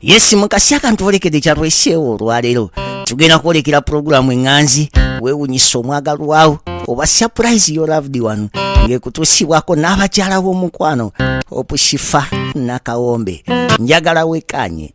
Yes mukasaka ntolekede kyatweseewo olwaleero tugenda kwolekera programu enganzi weewunyisa omwagalwawo oba surprise your loved one ng'ekutuusibwako n'abakyala b'omukwano Opushifa Nakawombe njagala wekanye.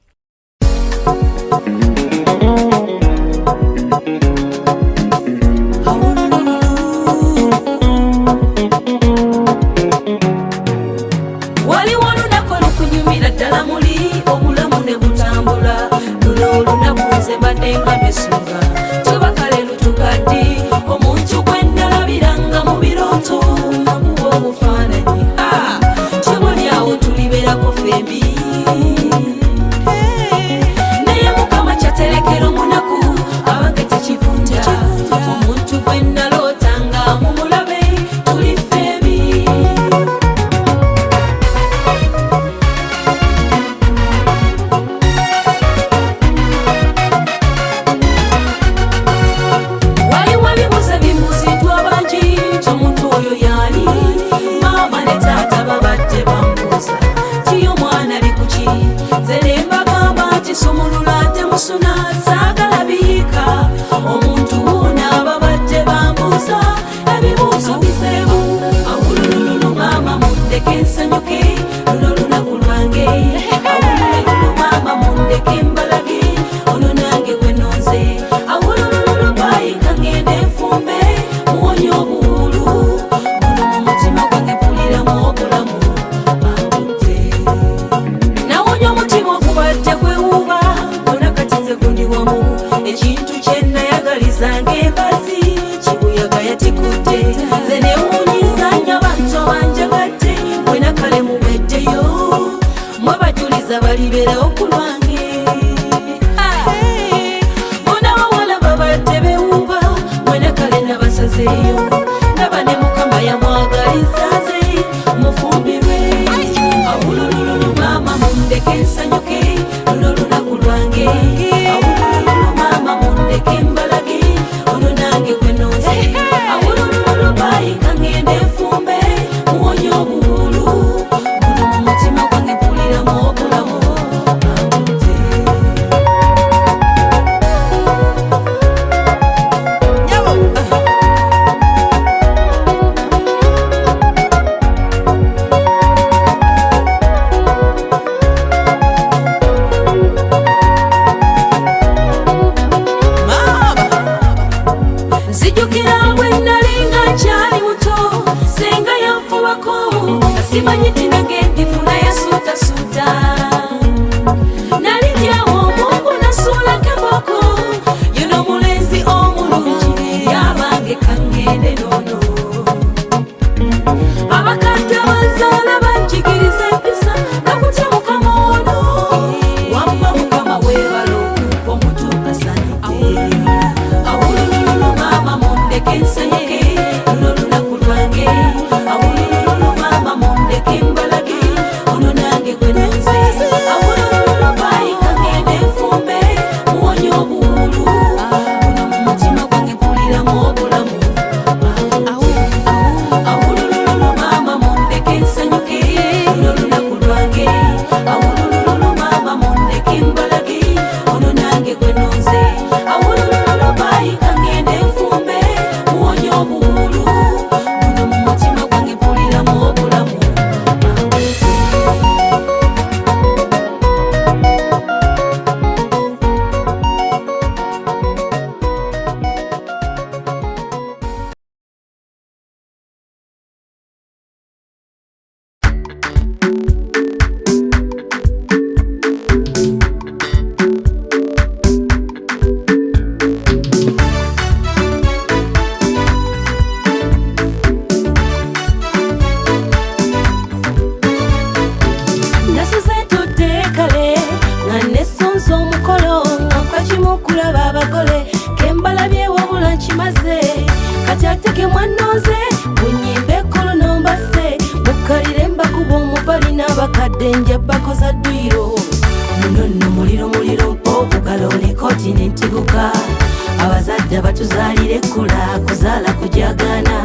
Abazadde batuzalire kula kuzala kujagana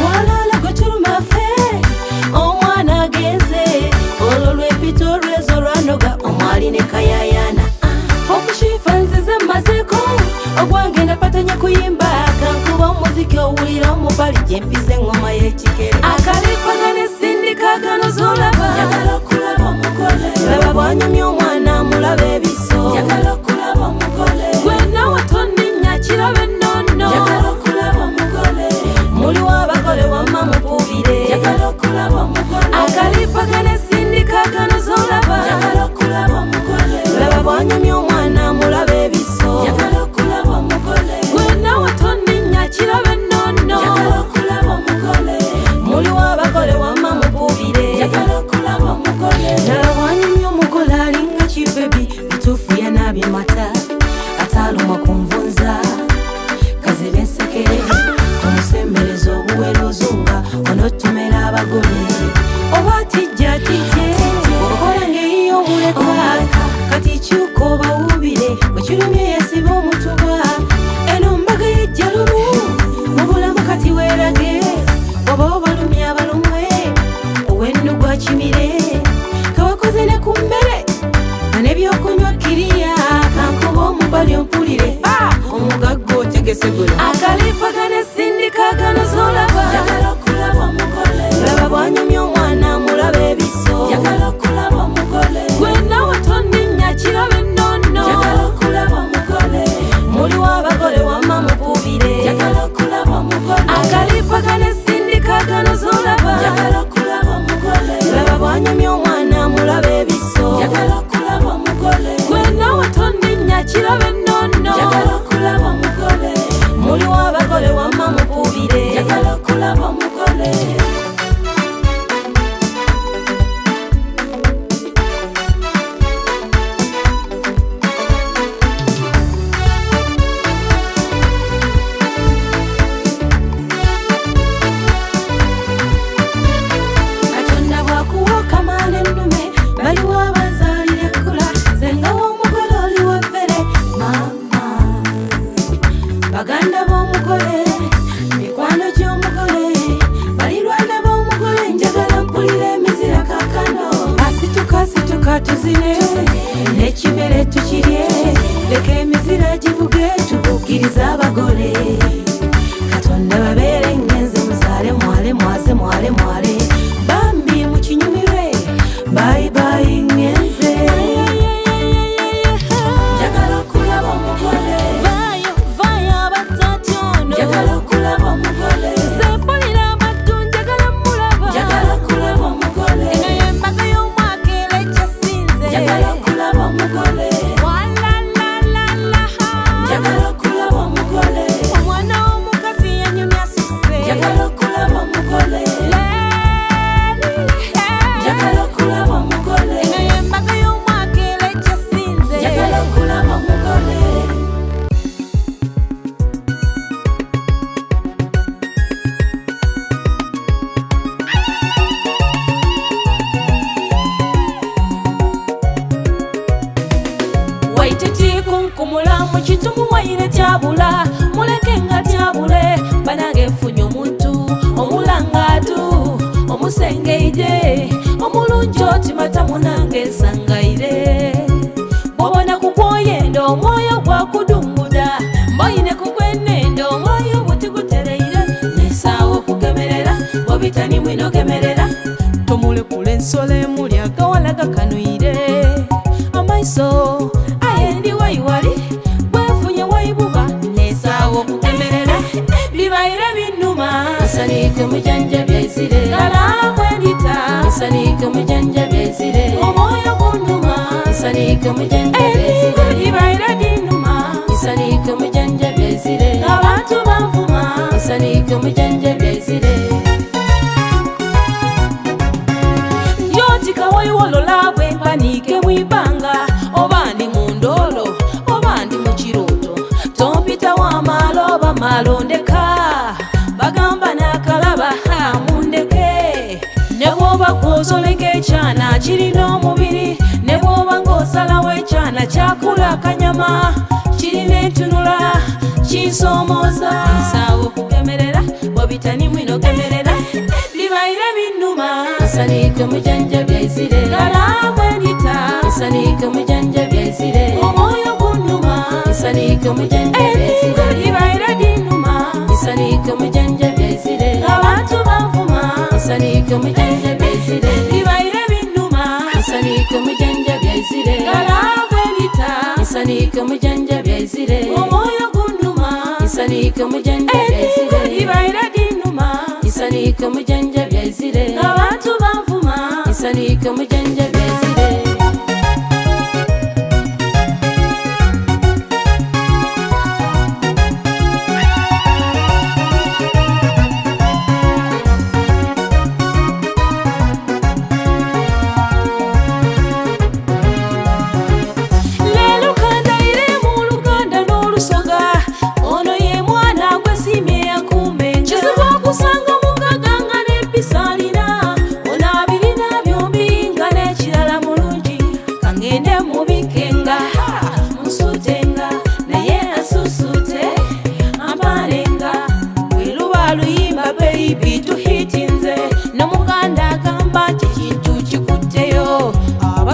walala gotuluma fe omwana agenze olwo lwepito lwezo lwanoga omwali ne kayaya Mabbali gyempize engoma y'ekikere akalipagane sindikagano zolaba njagala okulaba omugole laba bwanyumya omwana mulaba ebiso njagala okulaba omugole gwe nawe tonninnya kirabe ennono njagala okulaba omugole muliwo abagole wamma mukubire njagala okulaba omugole akalipagane sindikagano zolaba njagala okulaba omugole laba bwanyumya omwana mulaba ebiso njagala okulaba omugole gwe nawe tonninnya kirabe ennono njagala okulaba omugole muliwo abagole wamma mukubire njagala okulaba omugole laba bwanyumya omugole alinga kibebi bituufu yanabye mata atalumwa ku nvunza kazibe ensekere tomusembereza obuwera ozunga onotumera abagole oba tijja tijje okola ng'eyiyo obuleka kati kyuka obawubire bwekirumye yesiba omutuba eno mbaga yejja lumu mu bulamu kati weerage oba obalumya abalumwe owennu gwa kimire kawakoze ne ku mmere n'ebyokunywa kiriya kankuba omubali ompulire omugagga otegese guno akalipagane sindikagano zolaba njagala okulaba omugole laba bwanyumya omwana mulaba ebiso njagala okulaba omugole gwe nawe tonninnya kirabe ennono njagala okulaba omugole muliwo abagole wamma mukubire njagala okulaba omugole akalipagane sindikagano zolaba njagala okulaba omugole laba bwanyumya omwana mulaba ebiso njagala okulaba omugole gwe nawe tonninnya kirabe ennono njagala okulaba omugole muliwo abagole wamma mukubire njagala okulaba omugole katonda bwakuwa okamaala ennume baliwo abazaalira ekkula zengawo omugole oliwo ffere mama baganda b'omugole mikwano gy'omugole balirwana b'omugole njagala mpulira emizira kakano asituka tuzine n'ekimere tukirye leka emizira givuge tubuukiriza abagole katonda babeere ngenze muzaale mwale mwaze mwale mwale bambi mukinyumirwe bayibayi ngenze njagala okulaba omugole vayo abatatyono njagala okulaba omugole zempulira amaddu njagala mulaba njagala okulaba omugole eyo embaga y'omwaka era ekyasinze njagala okulaba omugole walalalaha njagala okulaba omugole omwana w'omukazi yanyumya asuse njagala okulaba omugole njagala okulaba omugole eyo embaga y'omwaka era ekyasinze njagala okulaba omugole waitetekunkumula mu kitumu waire tyabula muleke nga tyabule banange nfunye omuntu omulangaatu omusengeide omulungi otimata munange nsangaire bwobona kukwoyenda omwoyo gwakudunguda mboyine kugwenenda omwoyo butigutereire nesaawo okugemerera obitani mwinogemerera tomulekula ensolo emuli agawala gakanuire amaiso ayendi wayiwali bwefunye wayibuba nesaawo okugemerera bibaire binnuma nsanike mujanja byaizire galabwendita nsanike mujanja byaizire omwoyo gunnuma nsanike mujanja byaizire bibaire binnuma nsanike mujanja byaizire abantu banvuma nsanike mujanja byaizire njotika wayiwolola bwempanike mwibanga oba ndi mu ndolo oba ndi mu kiroto tompita w'amaalo oba maalondeka bagamba nakalaba mundeke ne bw'oba gw'ozoleka ekyana kirina omubiri ne bw'oba ng'osalawo ekyana kyakula akanyama kirina entunula kinsomooza nsaawo okugemerera bw'obitani mwinogemerera bibaire binnuma nsanike mujanja byaizire galabwendita nsanike mujanja byaizire omwoyo gunnuma nsanike mujanja byaizire bibaire binnuma nsanike mujanja byaizire Nsaniika omujenje byezire bibaire binnuma nsaniika omujenje byezire galaavu ebita nsaniika omujenje byezire omwoyo gunnuma nsaniika omujenje byezire bibaire dinnuma nsaniika omujenje byezire abantu banvuma nsaniika omujenje byezire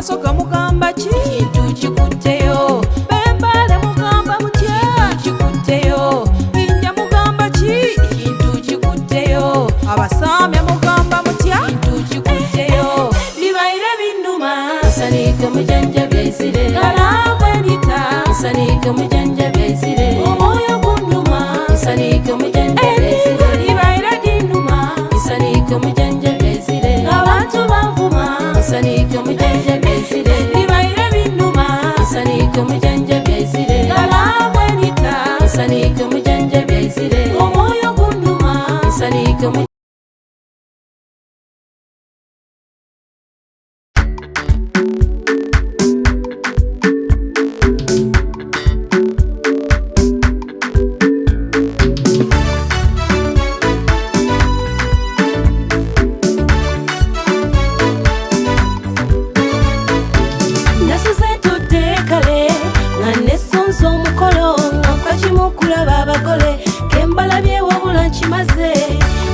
Soka mugamba ki kintu kikutteyo bembale mugamba mutya kikutteyo inja mugamba ki kintu kikutteyo abasamya mugamba mutya kintu kikutteyo bibaire binnuma nsaniika omujenje byezire galaavu ebita nsaniika omujenje byezire omwoyo gunnuma nsaniika omujenje byezire bibaire dinnuma nsaniika omujenje byezire abantu banvuma nsaniika omujenje byezire bibaire binnuma nsaniika omujenje byezire galaavu ebita nsaniika omujenje byezire omwoyo gunnuma nsaniika omujenje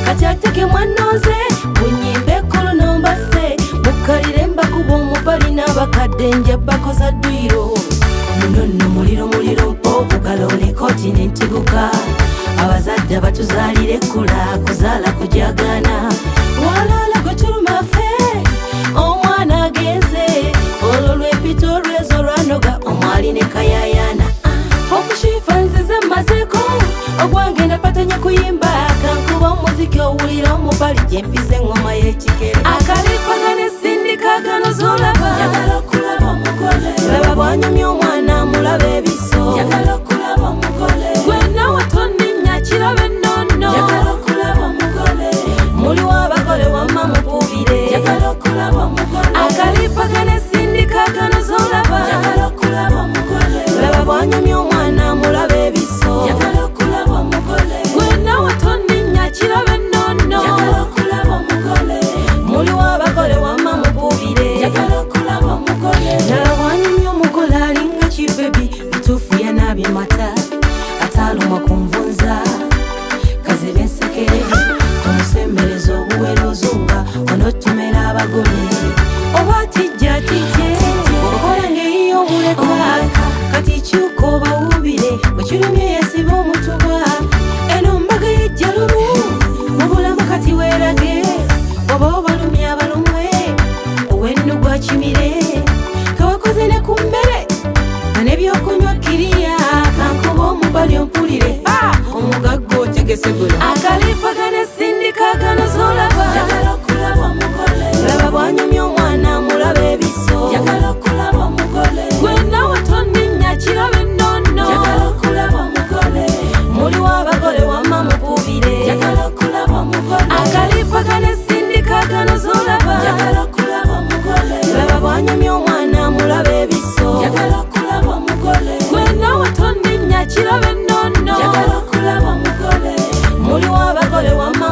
Kateke mwanoze bunyimbe kolo nombase mukalire mbakuba omubali n'abakadde nja bakoza dduyiro munono muliro mpobugala olekoti n'entiguka abazadde batuzaalire kula kuzaala kujagana walala gwe tulumafe omwana agenze olwo lwempita olwezo lwanoga omwali ne kayayana okushifa nzize mazeko ogwange napatanya kuyimba kankuba omuziki owulira omubali gyempize engoma y'ekikere akalipagane sindikagano zolaba yagala okulaba omugole laba bwanyumya omwana mulaba ebiso yagala okulaba omugole gwenawe tonninya kirabe nnono yagala okulaba omugole muliwo abagole wamma mupubire yagala okulaba omugole akalipagane sindikagano zolaba yagala okulaba omugole laba bwanyumya omwana mulaba ebiso yagala okulaba omugole gwenawe tonninya kirabe nnono yagala okulaba omugole muliwo abagole wamma mupubire yagala okulaba omugole laba bwanyumya omugole alinga kibebi bituufu yanaabye mata ataalumwa ku nvunza kazibe ensekere tumusembereza obuwera ozunga onotumera abagole oba tijja tijje okola ng'eyiyo obuleka kati kyuka obawubire bwekirumye yesiba omutuba eno mbaga yejja lumu mu bulamu kati weerage oba obalumya abalumwe owennu gwa kimire kawakoze ne ku mmere n'ebyokunywa kiriya kankuba omubali ompulire omugagga otegese guno akalipagane sindikagano zolaba yagala okulaba omugole laba bwanyumya omwana mulaba ebiso yagala okulaba omugole gwenawe tonninya kirabe nnono yagala okulaba omugole muliwo abagole wamma mupubire yagala okulaba omugole akalipagane sindikagano zolaba yagala okulaba omugole laba bwanyumya omwana mulaba ebiso yagala okulaba omugole gwenawe tonninya kirabe nnono yagala okulaba omugole muliwo abagole wamma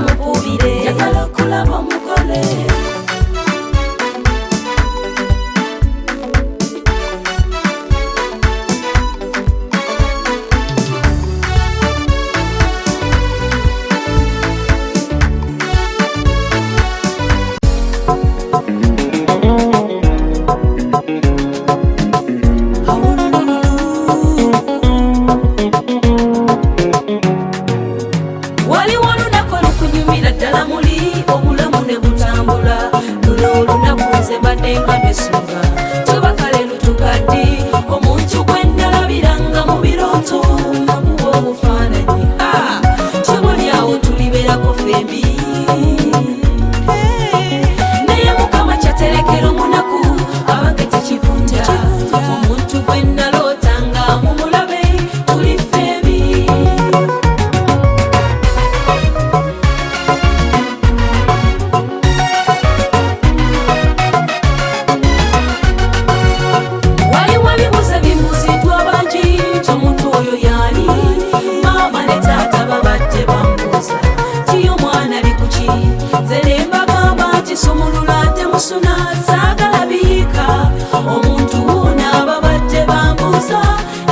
n'ababadde bambuuza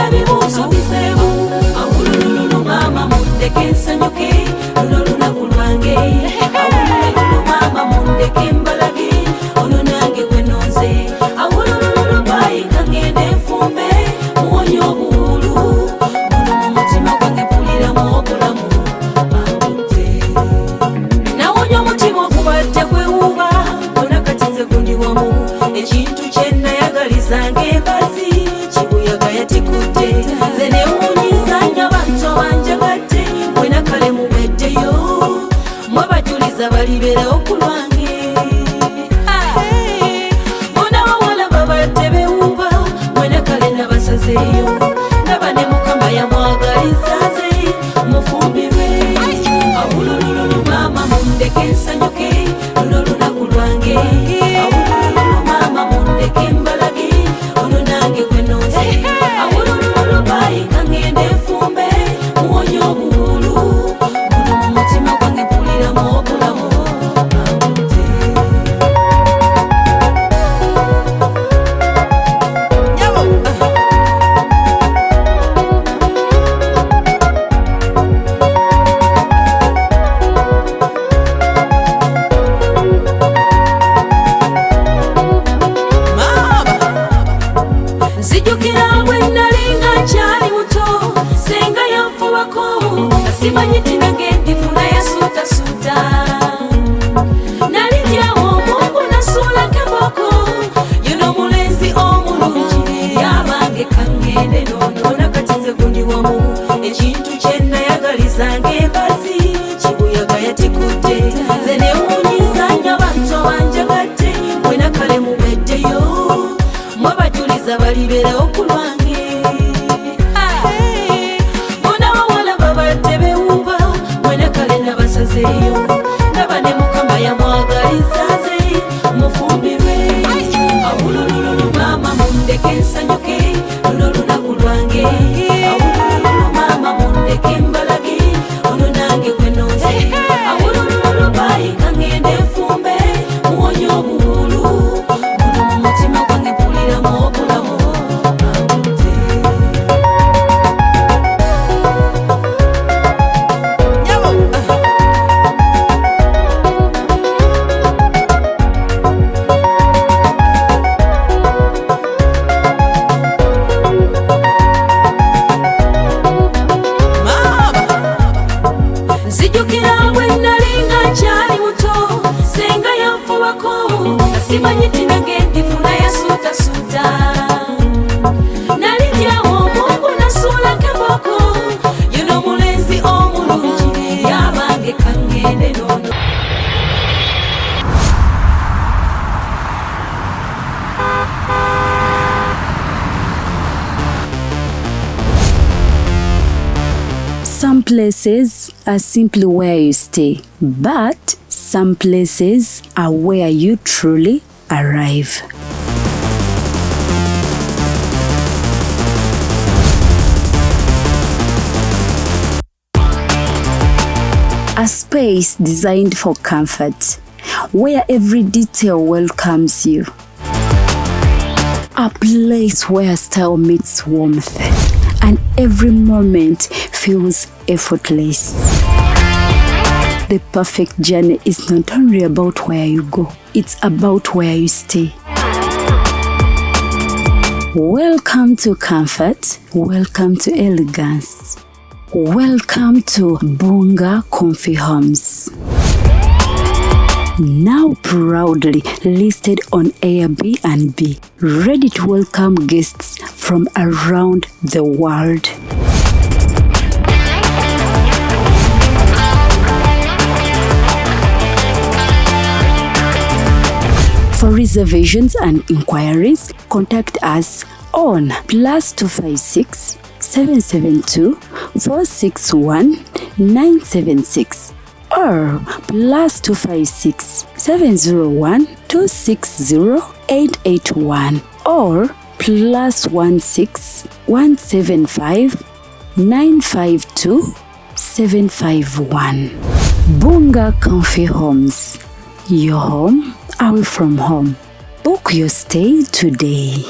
ebibuuzo biseebu awulululu maama mundeke nsanyuke luno lunaku lwange awulululu maama mundeke mbalage ono nange gwe nonze awulululu bayika ngende nfumbe muwonye obuwulu muno mu mutima gwange mpuliramu obulamu bambudde nawonye omutima ogubadde gwewuuba bona kati nze gundi wamu ekintu kye nayagalizanga envazi kibuyaga yatikudde nze newuunyiza nnyo abantu abanjagadde mwena kale mubeddeyo mwe bajuliza baliberawo ku lwange bona bawala babadde bewuuba mwena kale nabasazeeyo ndaba ne mukama yamwagaliza nze mufumbirwe awulululu maama mundeke nsanyuke luno lunaku lwange awulululu maama mundeke mbalage ono nange gwe nonze awulululu bayika ngende nfumbe muwonye obuwulu muno mu mutima gwange mpuliramu obulamu bambudde nzijukira bwe nali nga nkyali muto senga yanfubako asimanyi tinange ndifuna yasuutasuuta nali ndyawo omungu nasuulako emboko yuno omulenzi omulungi yabange kangende nono nakati nze gundi wamu ekintu kye nayagalizanga envazi kibuyaga yatikudde nze newuunyiza nnyo abantu abanjagadde mwena kale mubeddeyo mwe bajuliza baliberawo ku lwange bona bawala babadde bewuuba mwena kale nabasazeeyo ndaba ne mukama yamwagaliza nze mufumbirwe awulululu maama mundeke nsanyuke luno lunaku lwange awulululu maama mundeke mbalage ono nange gwe nonze awulululu bayika ngende nfumbe muwonye obuwulu muno mu mutima gwange mpuliramu obulamu bambudde nzijukira bwe nali nga nkyali muto senga yanfubako asimanyi tinange ndifuna yasuutasuuta nali ndyawo omungu nasuulako emboko yuno omulenzi omulungi yabange kangende nono Some places are simply where you stay, but some places are where you truly arrive. A space designed for comfort, where every detail welcomes you. A place where style meets warmth, and every moment feels effortless. The perfect journey is not only about where you go, it's about where you stay. Welcome to comfort, welcome to elegance, welcome to Bunga Comfy Homes. Now proudly listed on Airbnb, ready to welcome guests from around the world. For reservations and inquiries, contact us on +256 772 461 976 or +256 701 260 881 or +16 175 952 751. Bunga Comfy Homes. Your home away from home. Book your stay today.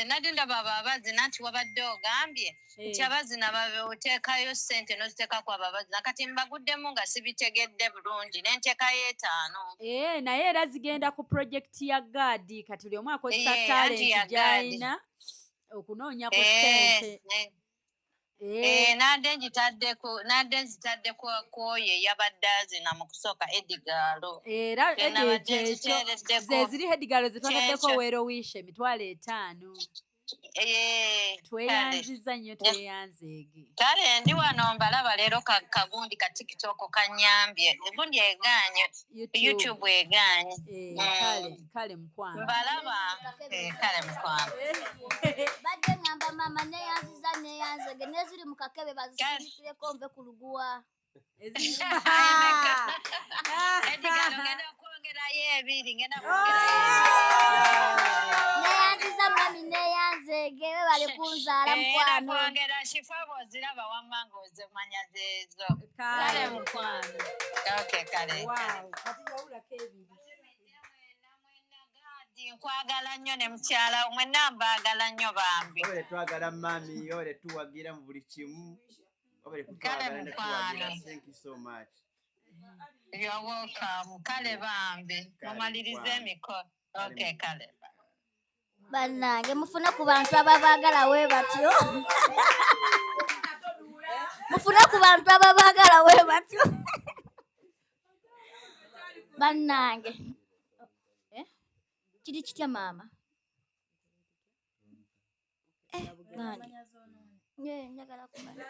nadenda baba abazina nti wabadde ogambye nti abazina babe oteekayo ssente n'oziteekako ababazina kati mbaguddemu nga sibitegedde bulungi n'enteekayo 5. Naye era zigenda ku projekiti ya gaadi kati buli omu akozesa talenti gy'alina okunoonya ku ssente. Nadde nzitadde kwoyo eyabadde azina mu kusooka Edgalo. Era ze ziri Edgalo ze twataddeko weerowiishe emitwalo 5. Tweyanziza nnyo tweyanzeege. Kale ndi wano mbalaba leero kagundi ka TikTok kanyambye. Egundi eganye YouTube eganye. Kale mukwano. Mbalaba kale mukwano. Badde ngamba mama neyanziza neyanzege neziri mu kakebe bazisindikireko nve ku luguwa. Edgalo ngenda kwongerayo 2 ngenda neyanziza mami neyanzege we bali kunzaala mukwano. Kwongera shifabo ziraba wamanga ozimanya zezo. Kale mukwano. Okay, kale. Wow. Kati yawulako 2. Nkwagala nnyo ne mukyala mwenna mbaagala nnyo bambi. Ole twagala mami, ole tuwagira mu buli kimu. Ole kutwagala ne tuwagira. Thank you so much. You're welcome. Kale bambi. Mumalirize emikono. Okay, kale. Bannange mufuna ku bantu ababaagala we batyo. Mufuna ku bantu ababaagala we batyo. Bannange. Kiri kitya mama? Gani? Njagala kumanya.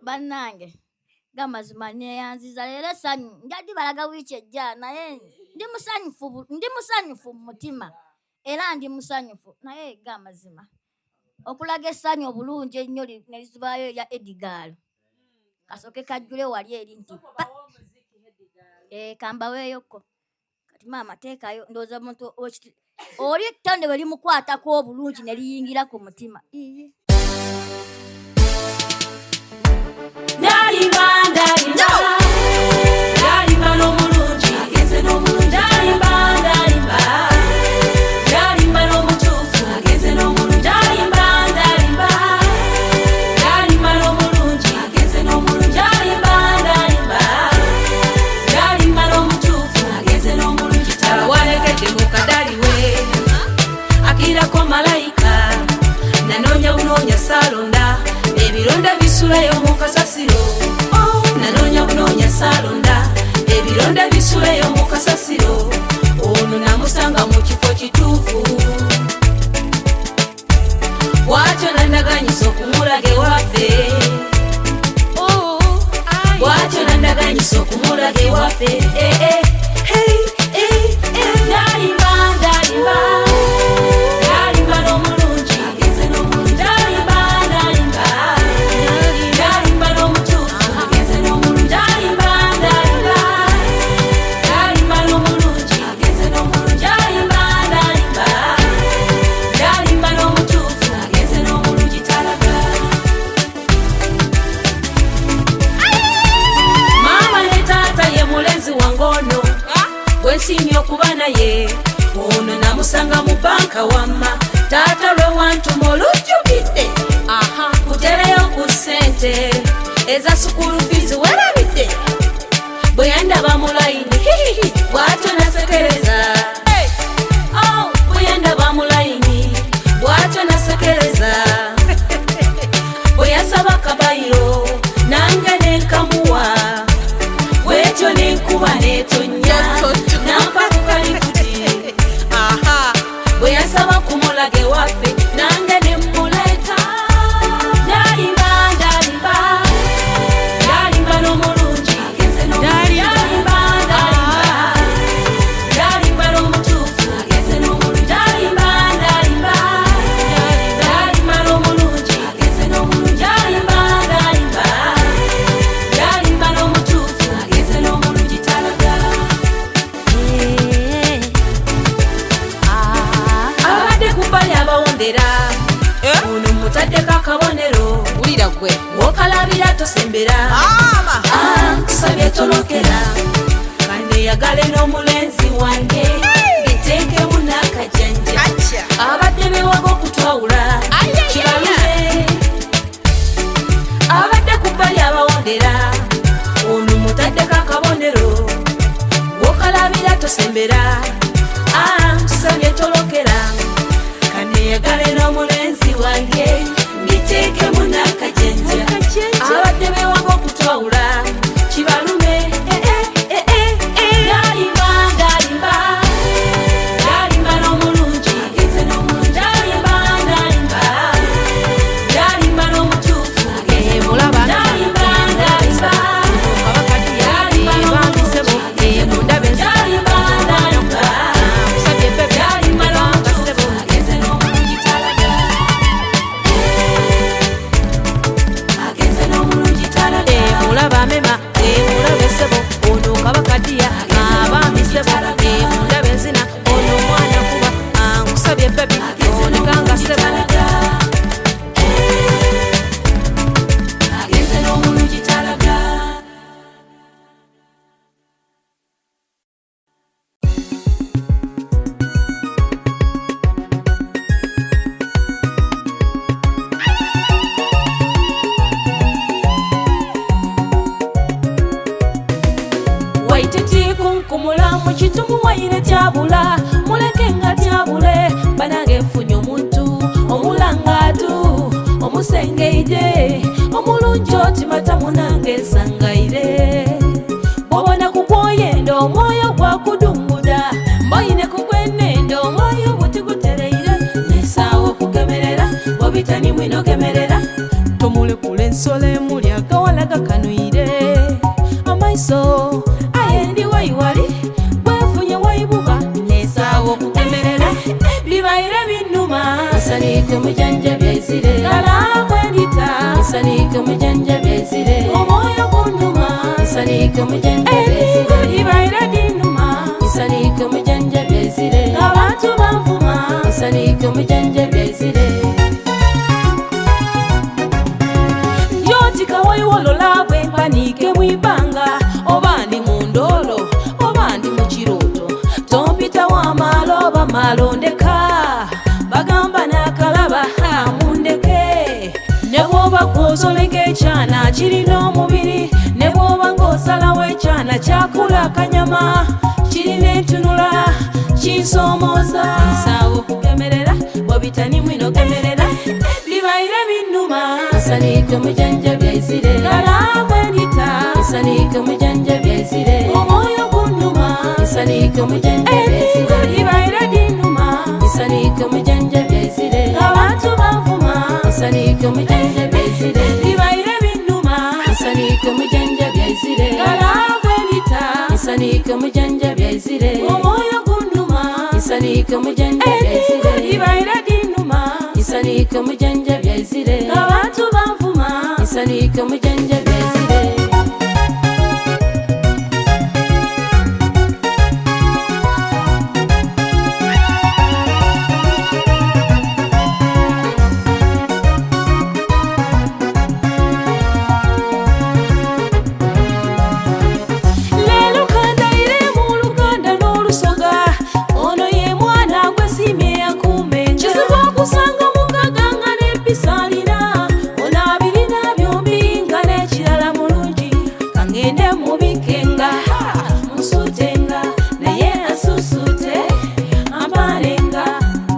Bannange gamazima neyanziza leero essanyu njaddi balaga wiiki ejja naye ndi musanyufu mu mutima era ndi musanyufu naye gamazima okulaga essanyu obulungi ennyo ne lizibaayo ya Edgalo kasooke kajjule wali eri nti kambaweeyoko kati maama teekayo ndowooza muntu oli ettonde bwe limukwatako obulungi ne liyingira ku mutima. Ndalimba n'omulungi agenze n'omulungi ndalimba n'omutuufu agenze n'omulungi ndalimba n'omulungi agenze n'omulungi ndalimba n'omutuufu agenze n'omulungi tawalegedde mu kadali we akirako malayika nanoonya bunoonya saalonda ebironda bisulayo mu kasasiro nanoonya bunoonya saalonda ebironda bisulayo mu kasasiro ono namusanga mu kifo kituufu bwatyo nandaganyisa okumulaga ewaffe bwatyo nandaganyisa okumulaga ewaffe ndalimba n'omulungi agenze n'omulungi ndalimba n'omutuufu agenze n'omulungi ndalimba n'omulungi agenze n'omulungi ndalimba n'omutuufu agenze n'omulungi talaga. Maama ne taata ye mulenzi wange ono bwensiimye okuba naye ono namusanga mu banka wamma taata lwe wantuma olujjukidde kutereyo ku ssente eza sukulu fiizi werabidde bwe yandaba mu layini bw'atyo nasekereza bwe yandaba mu layini bw'atyo nasekereza bwe yasaba kabayiro nange nenkamuwa bwetyo nenkuba netonnya nampa ku kalifuti bwe yasaba kumulaga ewaffe nange nemuleeta ndalimba n'omulungi ndalimba n'omutuufu agenze n'omulungi ndalimba n'omulungi agenze n'omulungi ndalimba n'omutuufu agenze n'omulungi talaga. Abadde ku bbali abawondera mutaddeko akabonero wulira gwe wokalabira tosembera kusabye tolokera kaneyagale n'omulenzi wange biteekemu n'akajanja abadde bewaga okutwawula kibalume abadde kubbali abawondera ono mutaddeko akabonero wokalabira tosembera kusabye tolokera kaneyagale n'omulenzi wange biteekemu n'akajanja abadde bewaga okutwawula kibalume ndalimba n'omulungi ndalimba n'omutuufu mulaba ndalimba bamisebo mundaba ndalimba kusabye bebe ngasebo agenze n'omulungi talaga agenze n'omulungi talaga mulaba mema mulaba esebo ono kabakadiya abamisebo mundaba enzina ono omwana kuba nkusabye bebi onekanga sebo agenze n'omulungi talaga waititi kunkumula mu kitumu waire tyabula muleke nga tyabule banange nfunye omuntu omulangaatu omusengeide omulungi otimata munange nsangaire bwobona kukwoyenda omwoyo gwakudunguda mboyine kugwenenda omwoyo butigutereire nesaawo kugemerera bobitani mwinogemerera tomulekula ensolo emuli agawala gakanwire amaiso ayendi waiwali bwefunye waibuba nesaawo kugemerera bibaire binnuma nsanike mujanja byaizire galabwendita nsanike mujanja byaizire omwoyo gunnuma nsanike mujanja byaizire bibaire binnuma nsanike mujanja byaizire abantu banvuma nsanike mujanja byaizire ndyotika waiwolola bwe mpanike mwibanga oba ndi mu ndolo oba ndi mu kiroto tompita w'amaalo oba malondeka bagamba n'akalaba mundeke ne bw'oba gw'ozoleka ekyana kirina omubiri ne bw'oba ng'osalawo ekyana kyakula akanyama kirina entunula kinsomooza nsaawo okugemerera bwobitani mwinogemerera bibaire binnuma nsanike mujanja byaizire galabwendita nsanike mujanja byaizire omwoyo gunnuma nsanike mujanja byaizire bibaire binnuma nsanike mujanja byaizire abantu banvuma nsanike mujanja byaizire bibaire binnuma nsanike mujanja byaizire galabwendita nsanike mujanja byaizire omwoyo gunnuma nsanike mujanja byaizire bibaire binnuma nsanike mujanja byaizire abantu banvuma nsanike mujanja byaizire leero kandaire mu luganda n'olusoga ono ye mwana gwesimye yakume kizibu okusanga mukaga nga n'empisa alina ono abirina byombi nga n'ekirala mulungi kangende mubikenga musuutenga naye asusuute ampalenga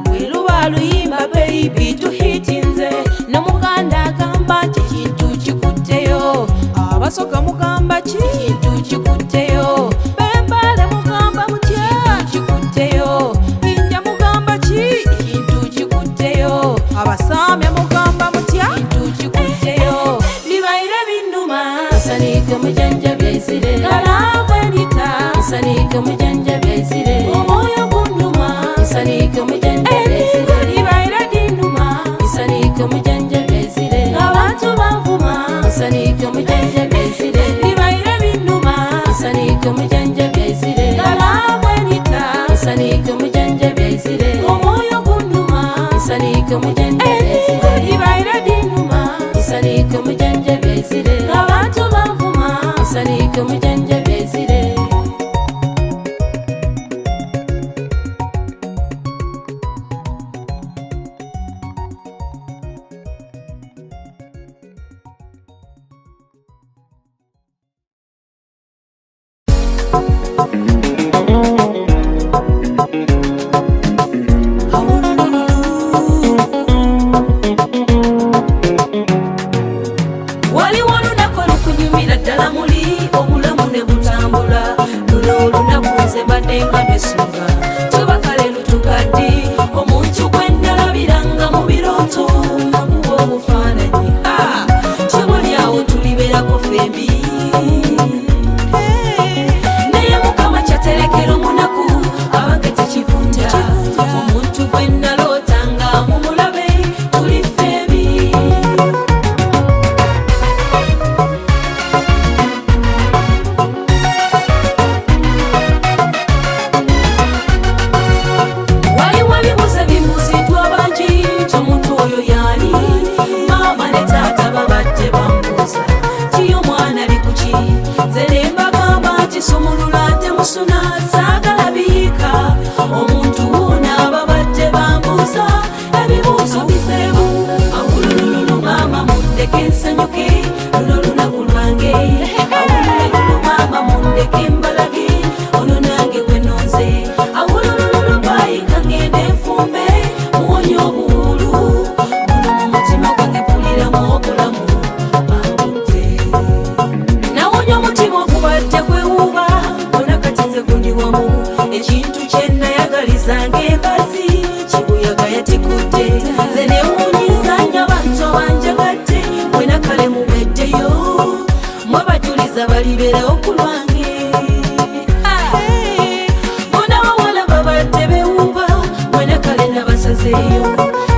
bwe luba luyimba beibi tuhitinze nomuganda agamba nti kintu kikutteyo abasoka mugamba ki kintu kikutteyo bembale mugamba mutya kikutteyo inja mugamba ki kintu kikutteyo abasamya mugamba mutya kintu kikutteyo bibaire binnuma nsanike mujanja byaizire galabwendita nsanike mujanja byaizire omwoyo gunnuma nsanike mujanja byaizire bibaire binnuma nsanike mujanja byaizire abantu banvuma nsanike mujanja byaizire bibaire binnuma nsanike mujanja byaizire galabwendita nsanike mujanja byaizire omwoyo gunnuma nsanike mujanja byaizire bibaire nga besunga tubakale lutukaddi omuntu gwe nalabiranga mu birooto nakuwa obufaananyi kyebulyawo tuliberako fembi naye mukama kyaterekera omunaku abange tekivunda omuntu gwe nalootanga mumulabe tuli fembi waliwo ebibuuzo ebibuuziddwa bangi ky'omuntu oyo yaani maama ne taata babadde bambuuza kiyo mwana likuki nze ne mbagamba nti sumulula temusuna saagala biyiika omuntu wuuna babadde bambuuza ebibuuzo bizeemu awulululu maama mundeke nsanyuke luno lunaku lwange awulululu maama mundeke mbalage ono nange gwe nonze awulululu bayiika ngende nfumbe muwonye obuwulu muno mu mutima gwange mpuliramu obulamu bambudde nawonya omutima ogubadde gwewuuba bona kati nze gundi wamu ekintu kye nayagalizanga engazi kibuyaga yatikudde nze newunyiza nnyo abantu banjagadde mwena kale mubeddeyo mwe bajuliza baliberawo ku lwange bona bawala babadde bewuuba mwena kale nabasazeeyo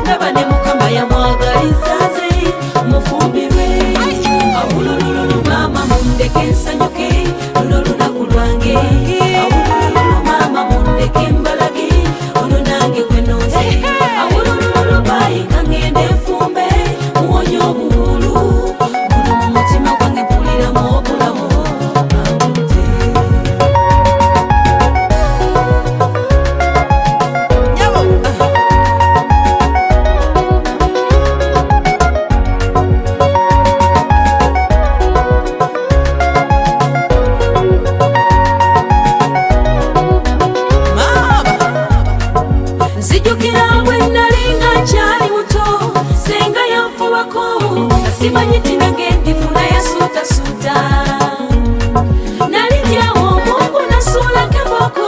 ndaba ne mukama yamwagaliza nze mufumbirwe awulululu maama mundeke nsanyuke luno lunaku lwange awulululu maama mundeke mbalage ono nange gwe nonze awulululu bayiika ngende nfumbe muwonye obuwulu muno mu mutima gwange mpuliramu obulamu bambudde nzijukira bwe nalinga nkyali muto senga yanfubako simanyi tinage ndifuna yasuutasuuta nalijyawo omungu nasuulako emboko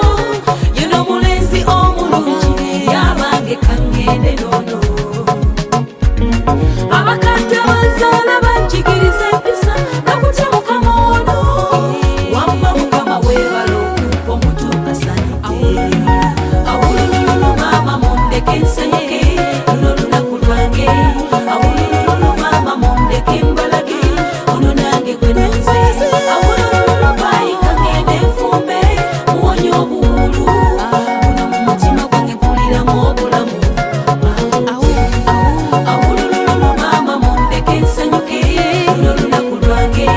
yuno mulenzi omulungi yabange kangende noono abakadde abazaala banjigiriza empisa nakutya mukama ono wamma mukama weebala okumpa omutuuka sanidde awulululu maama mundeke nsanyuke luno lunaku lwange awulululu maama mundeke mbalage ono nange gwe nonze awulululu bayiika ngende nfumbe muwonye obuwulu muno mu mutima gwange mpuliramu obulamu awulululu maama mundeke nsanyuke luno lunaku lwange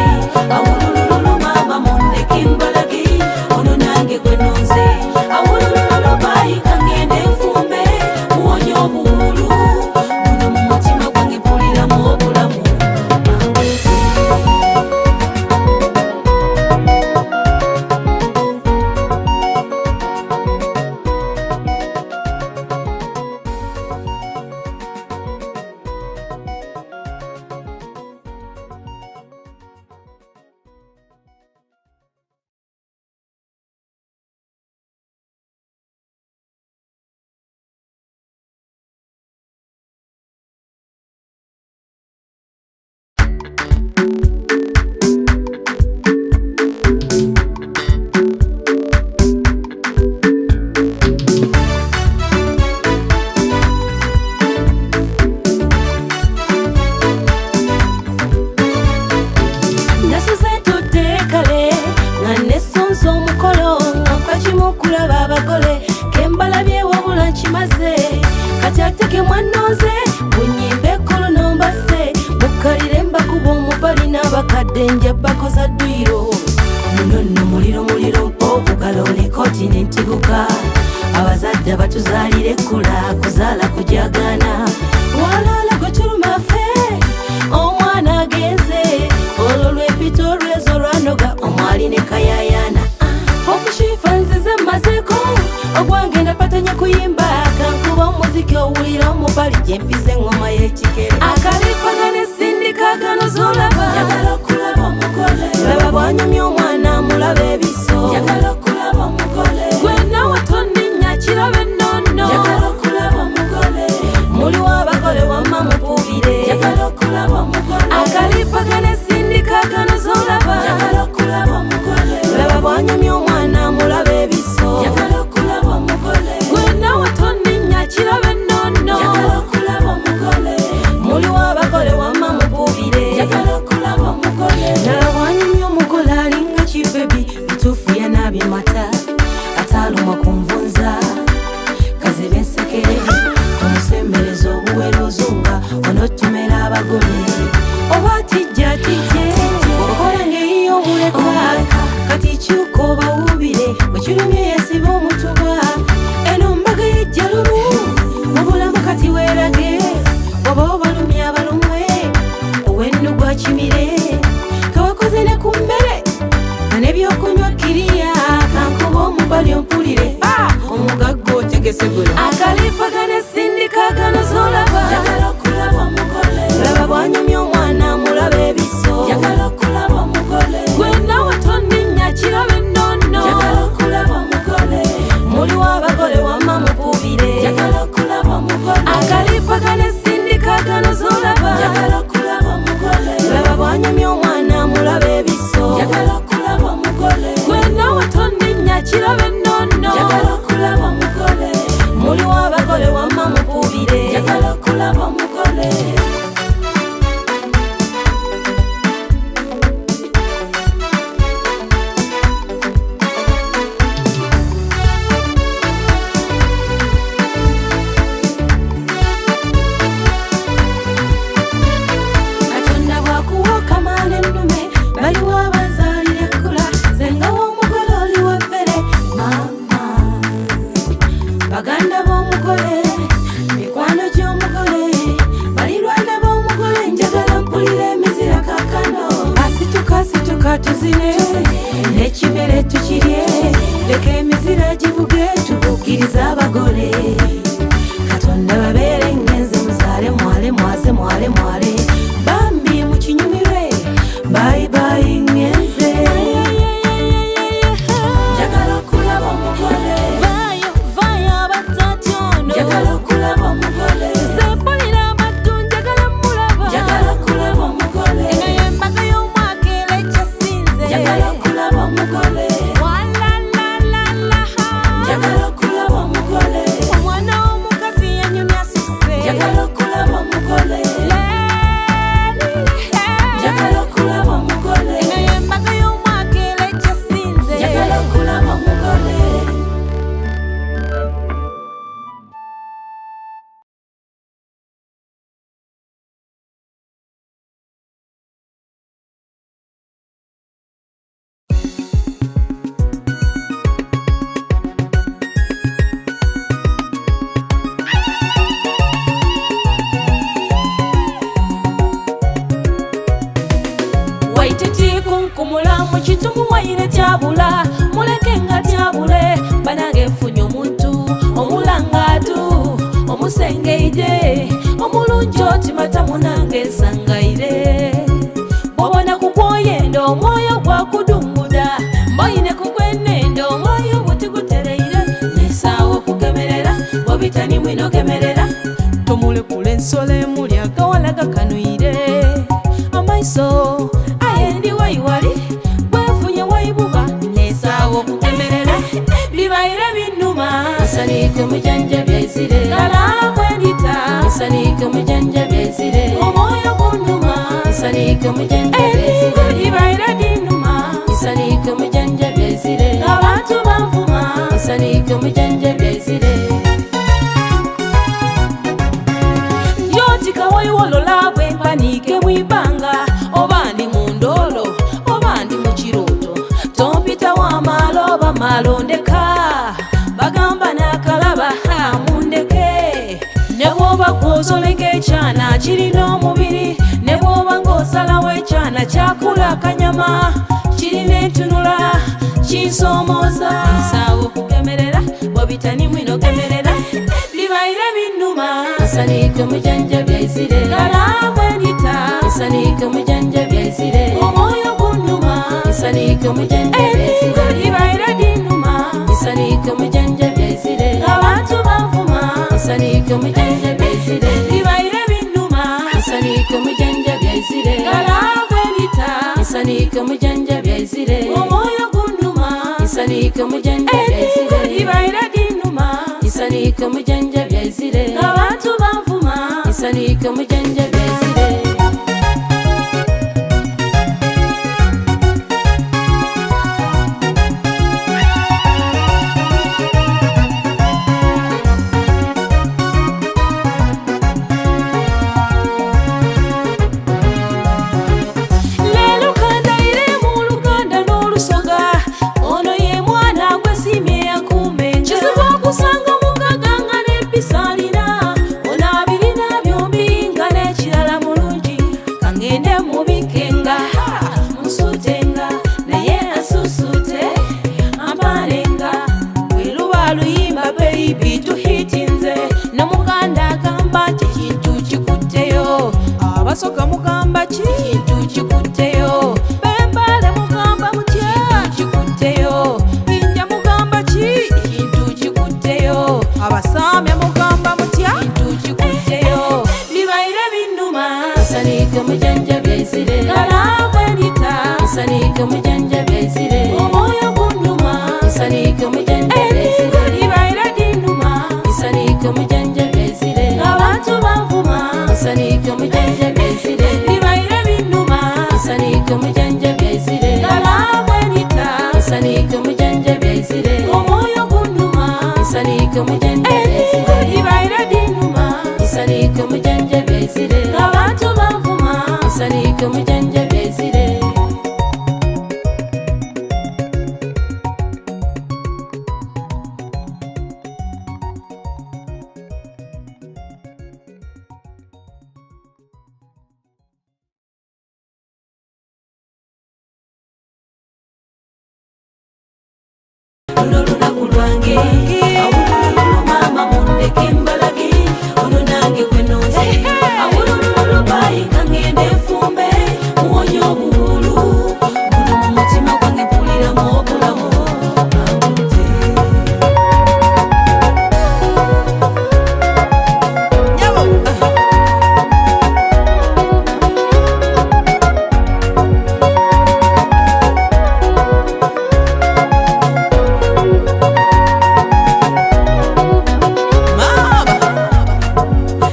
awulululu maama mundeke mbalage ono nange gwe nonze awulululu bayiika ngende nfumbe muwonye obuwulu muno mu mutima gwange mpuliramu obulamu nasuze tudde kale nga nesonza omukolo nga kakimu okulaba abagole kembalabye wabula nkimaze kati ate ke mwanooze bunyimba ekkolo nombase mukkalire mbakuba omubali n'abakadde nja bakoza dduyiro muno nno muliro mpobugalo ne kontinentiguka abazadde batuzaalira ekkula kuzaala kujagana walaala gwe tulumafe omwana agenze olwo lwepita olwezo lwanoga omwali ne kayayana okushifa nzize mmazeeko ogwange napatanya kuyimba kankuba omuziki owulira omubali gyempize engoma y'ekikere akalipagana esindikagano zolaba njagala okulaba omugole laba bwanyumya omwana amulaba ebiso njagala okulaba omugole akalipagana esindikagano zolaba njagala okulaba omugole laba bwanyumya omwana mulaba ebiso njagala okulaba omugole gwe nawe tonninnya kiraba ennono njagala okulaba omugole muliwo abagole wamma mukubire njagala okulaba omugole akalipagana esindikagano zolaba njagala okulaba omugole laba bwanyumya omwana mulaba ebiso njagala okulaba omugole gwe nawe tonninnya kiraba ennono njagala okulaba omugole muliwo abagole wamma mukubire njagala okulaba omugole katonda bwakuwa okamaala ennume baliwo abazaalira ekkula zenga w'omugole oli weffere mama baganda b'omugole mikwano gy'omugole balirwana b'omugole njagala mpulira emizira kakano asituka tuzine n'ekimere tukirye leka emizira givuge tubukiriza abagole katonda babeere ngenze muzaale mwale mwaze mwale mwale bambi mukinyumirwe bayibayi ngenze njagala okulaba omugole vayo abatatyono njagala okulaba omugole zempulira amaddu njagala mulaba njagala okulaba omugole eno y'embaga y'omwaka era ekyasinze njagala okulaba omugole walalalaha njagala okulaba omugole omwana w'omukazi yanyumya susse njagala okulaba omugole njagala okulaba omugole eno y'embaga y'omwaka era ekyasinze njagala okulaba omugole waititi kunkumula mu kitumu waire tyabula muleke nga tyabule banange nfunye omuntu omulangaatu omusengeide omulungi otimata munange nsangaire bwobona kugwoyendo omwoyo gwakudunguda mboyine kugwenendo omwoyo butigutereire nesaawo okugemerera bobitani mwinogemerera tomulekula ensolo emuli agawala gakanuire amaiso ayendi wayiwali bwefunye wayibuba nesaawo okugemerera bibaire binnuma nsanike mujanja byaizire alabwendita nsanike mujanja byaizire omwoyo gunnuma nsanike mujanja byaizire bibaire binnuma nsanike mujanja byaizire abantu banvuma nsanike mujanja byaizire njotika wayiwolola bwempanike mwibanga oba ndi mu ndolo oba ndi mu kirooto tompita w'amaalo oba maalondeka bagamba n'akalaba mundeke ne bw'oba gw'ozoleka ekyana kirina omubiri ne bw'oba ng'osalawo ekyana kyakula akanyama kirina entunula kinsomooza nsaawo okugemerera bwobitani mwinogemerera bibaire binnuma nsanike mujanja byaizire alabwendita nsanike mujanja byaizire omwoyo gunnuma nsanike mujanja byaizire bibaire binnuma nsanike mujanja byaizire abantu banvuma nsanike mujanja byaizire bibaire binnuma nsanike mujanja byaizire alabwendita nsanike mujanja byaizire omwoyo gunnuma nsanike mujanja byaizire bibaire binnuma nsanike mujanja byaizire abantu banvuma nsanike mujanja byaizire lelo kandaire mu luganda n'olusoga ono ye mwana gwesimye yakume kizibu okusanga mukaganga n'ebisalira ono abirina byombi nga n'ekira Nsanike mujanjabi ezire omwoyo gunduma nsanike mujanjabi ezire libaira dinduma nsanike mujanjabi ezire abantu banvuma nsanike mujanjabi ezire libaira binduma nsanike mujanjabi ezire galabwenita nsanike mujanjabi ezire omwoyo gunduma nsanike mujanjabi ezire libaira dinduma nsanike mujanjabi ezire abantu banvuma nsanike mujanjabi ezire. Luno lunaku lwange awululu mama mundeke mbalage ono nange gwe nonze awululu bayi kangende nfumbe muwonye obuwulu buno mu mutima gwange mpuliramu obulamu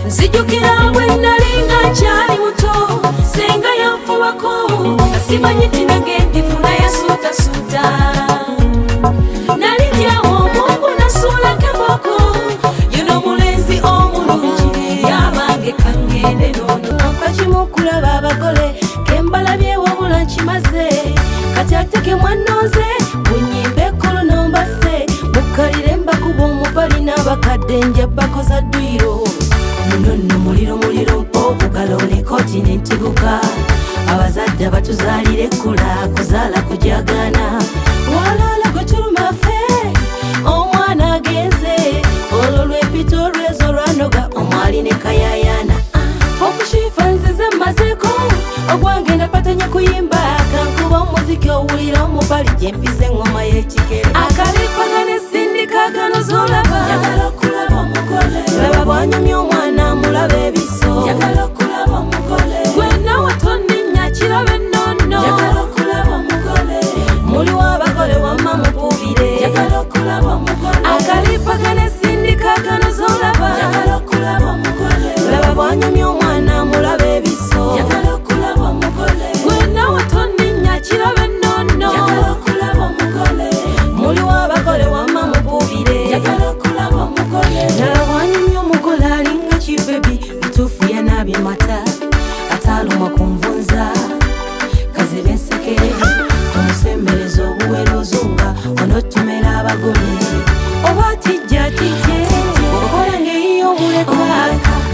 nzijukira bwe nalinga nkyali muto senga yanfubako asimanyi tinage ndifuna yasuutasuuta nalijyawo omungu nasuulako emboko yuno omulenzi omulungi yabange kangende nono nfa kimu kulaba abagole kembalabye wabula nkimaze kati ate ke mwanooze bunyimba ekkolo nombase mukalire mbakuba omubali n'abakadde njabakoza ddwiro munono muliro okugalo ne kontinentiguka abazadde abatuzaalire ekkula kuzaala kujagana walala gwetulumafe omwana agenze olwo lwepita olwezo lwanoga omwali ne kayayana okushifa nzize mmazeeko ogwange napatanya kuyimba kankuba omuziki owulira omubali gyempize engoma y'ekikere akalipagana esindikagano zolaba yagala okulaba omugole laba bwanyumya omwana mulaba ebiso yagala okulaba omugole gwenawe tonninya kiraba ennono yagala okulaba omugole muliwo abagole wamma mukubire yagala okulaba omugole akalipagana esindikagano zolaba yagala okulaba omugole laba bwanyumya omwana mulaba ebiso yagala okulaba omugole gwenawe tonninya kiraba ennono yagala okulaba omugole muliwo abagole wamma mukubire yagala okulaba omugole laba bwanyumya omugole alinga kibebi bituufu yanabye mata ataaluma kunvunza kazibe ensekere tomusembereza obuwera ozunga onotumera abagole oba tijja tijje okola ngeyiyo omuleka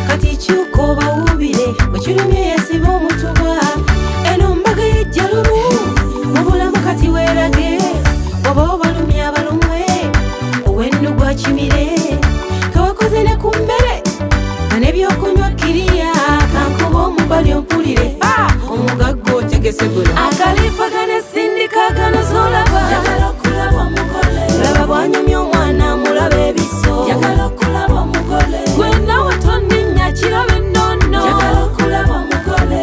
kati kyuka obawubire bwekirumye yesiba omutuba eno mbaga yejjalumu mubulamu kati weerage oba obalumye abalumwe owennu gwa kimire kawakoze ne ku mmere nga n'ebyokunywa kiriya kankuba omubali ompulire omugagga otegese guno akalipagana esindikagano zolaba yagala okulaba omugole laba bwanyumya omwana mulaba ebiso yagala okulaba omugole gwenawe tonninya kiraba ennono yagala okulaba omugole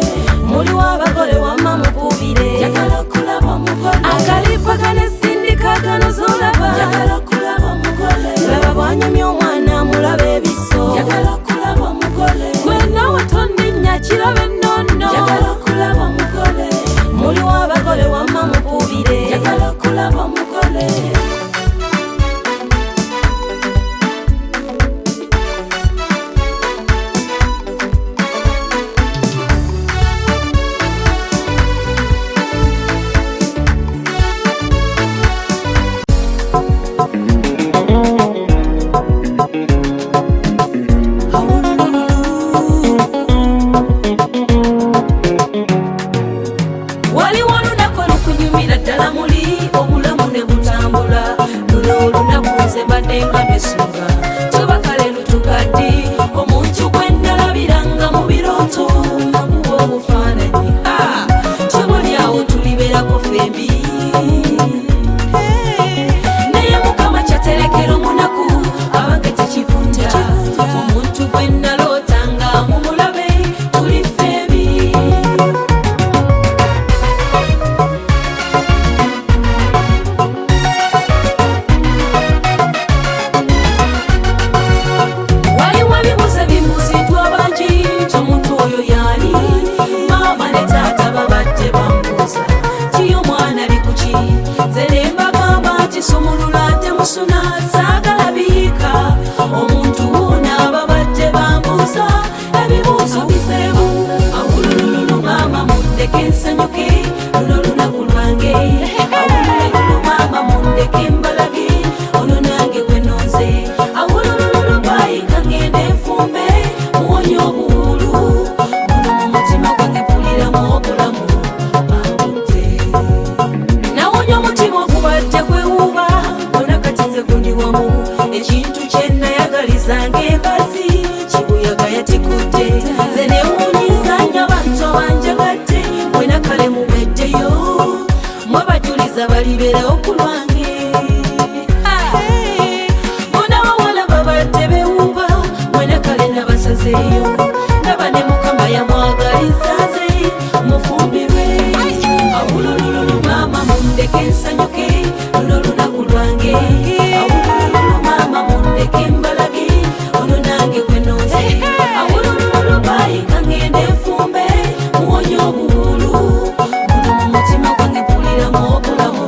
muliwo abagole wamma mukubire yagala okulaba omugole akalipagana esindikagano zolaba yagala okulaba omugole laba bwanyumya omwana mulaba ebiso yagala okulaba omugole gwenawe tonninya kiraba ennono yagala okulaba omugole muliwo abagole wamma bawala baliberawo ku lwange bona bawala babadde bewuba mwena kale nabasazeeyo naba ne mukama yamwagaliza ze mufumbirwe awulululu mama mundeke nsanyuke luno lunaku lwange awulululu mama mundeke mbalage ono nange kwenoze awulululu bayinga ngende nfumbe muwonye obuwulu muno mu mutima gwange mpuliramu obulamu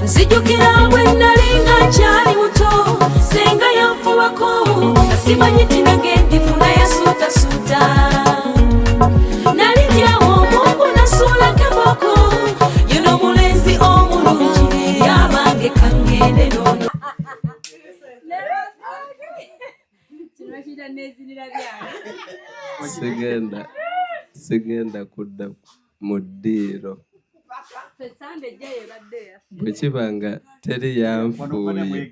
nzijukira bwe nalinga nkyali muto senga yanfubako simanyi tinange ndifuna yasuutasuuta nalijyawo omungu nasuula keboko yuno mulenzi omulungi yabange kangende nono sigenda kudda mu ddiiro bwe kibanga teri yanfuuye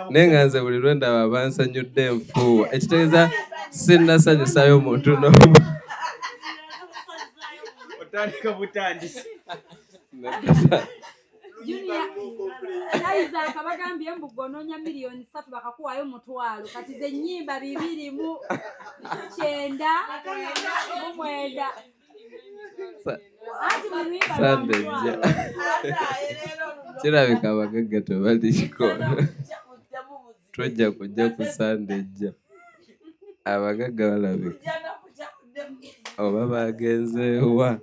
naye nga nze buli lwe ndaba bansanyudde enfuuwa ekitegeeza sinnasanyusayo omuntu n'omu otandika butandisi Isaac bagambye mbu gonoonya miliyoni 3 bakakuwaayo 1,000 kati ze nnyimba 209 Sandejja kirabika abagagga tebalikikola twojja kujja ku Sandejja abagagga balabika oba bagenzeewa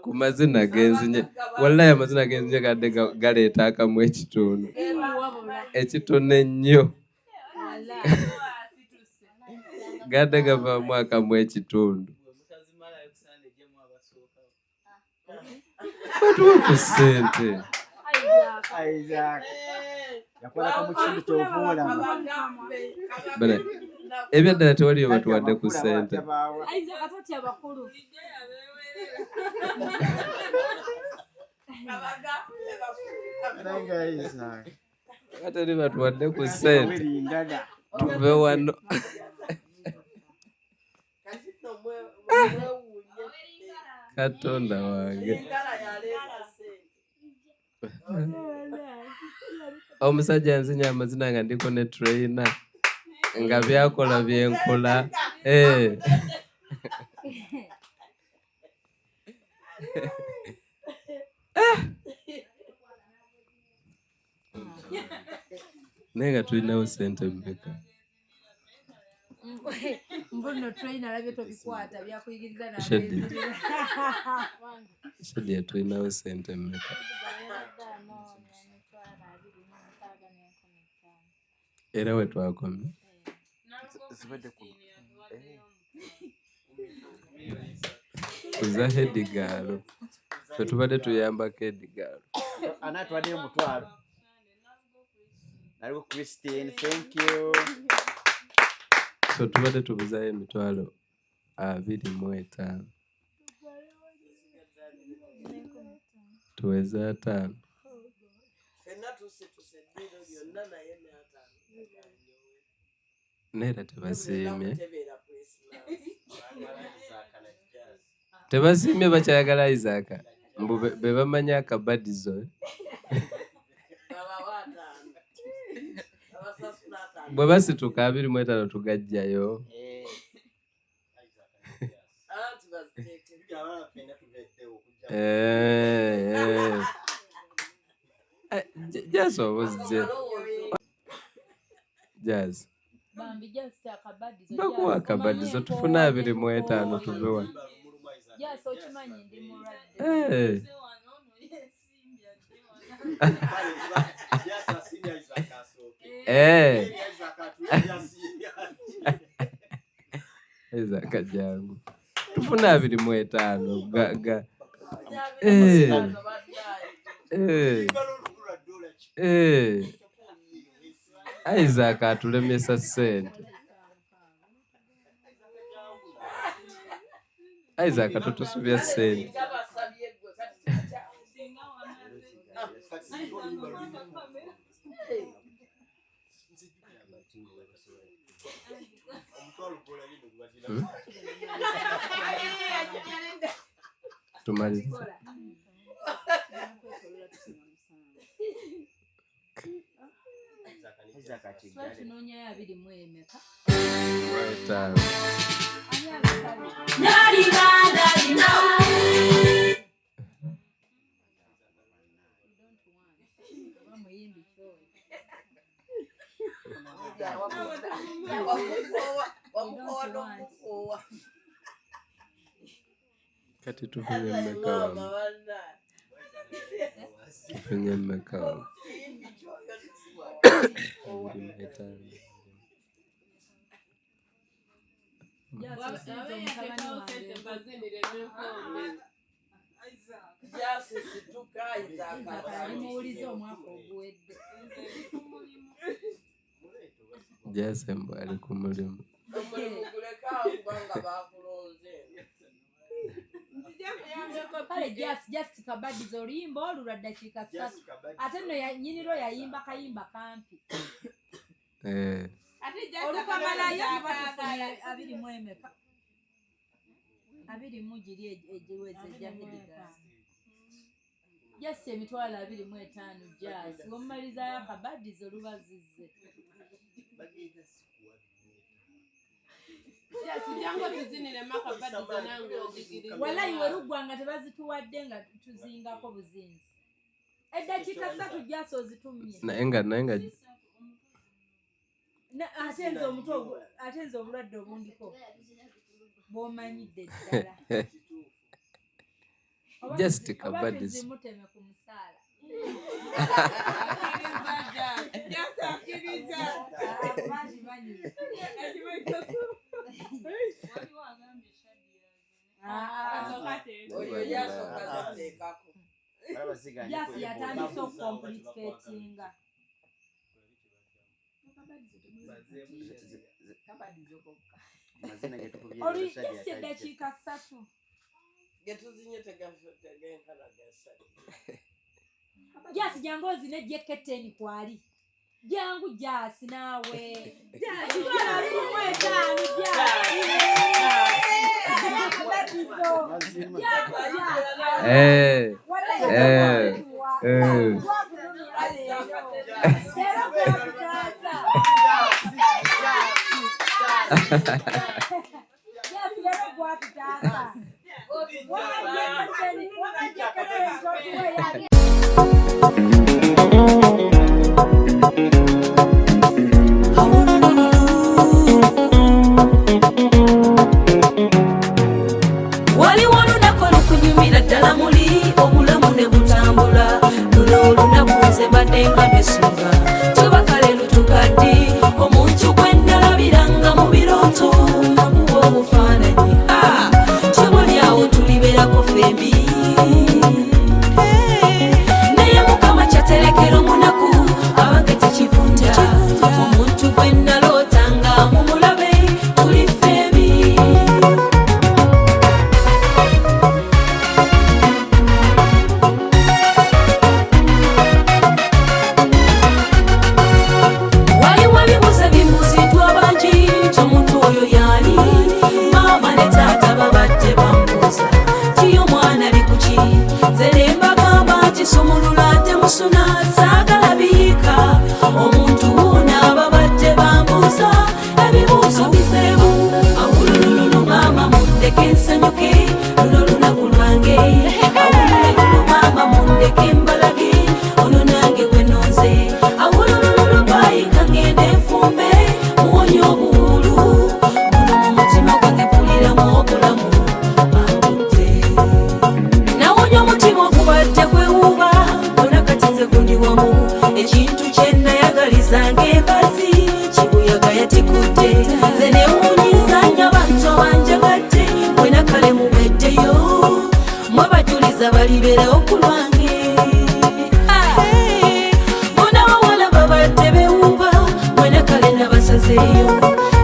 ku mazina genzinye wallahi amazina genzinye gadde galeeta akamu ekitundu ekitono ennyo gadde gavaamu akamu ekitundu batuwa ku ssente Isaac yakolaka mu kitundu ky'ovuulama ebyaddala tewaliyo batuwadde ku ssente ateri batuwadde ku ssente tuve wano Katonda wange omusajja nzinya amazina nga ndiko ne trainer nga byakola byenkola naye nga tulinawo ssente mmeka mbuno trainer alabye tobikwata byakuyigiriza na Shadi tulinawo ssente mmeka era we twakomye kuza hedigaalo fe tubadde tuyambako edigaalo anatwadde 1,000 naliwo Christine thank you so tubadde tubuzayo 25,000 tuweze 5 neera tebasiimye bakyayagala Isaac mbu be bamanya akabadizo bwe basituka 25 tugajjayo Jazz obuzze Jazz bakuwa akabadizo tufuna 25 tuvewa Isaac jangu tufuna 25 Isaac atulemesa ssente Isaac atotusubya sente. Tumalize. Kati tufunye mmeka. Jasembo ali ku mulimu. Kale just kabadizo oluyimba olulwa dakika 3 ate nno nyiniro yayimba kayimba kampi olukamalayo abiri mu emeka abiri mu giri egiweze jahediga just emitwalo 25 jazz womalizayo akabadizo lubazizze wala iwe lugwanga tebazituwadde nga tuzingako buzinzi eddakiika 3 jasi ozitumye ate nze obulwadde obundiko bw'omanyidde ddala just kabadis zimuteme ku musaala Yasi yatandise okukomplikatinga oluyise eddakiika 3 Jasi jangu ozine jeketeni kwali jangu jasi nawe jasi wala kumwetani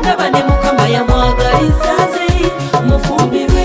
Nabane mukama ya mwagaliza ze mufumbirwe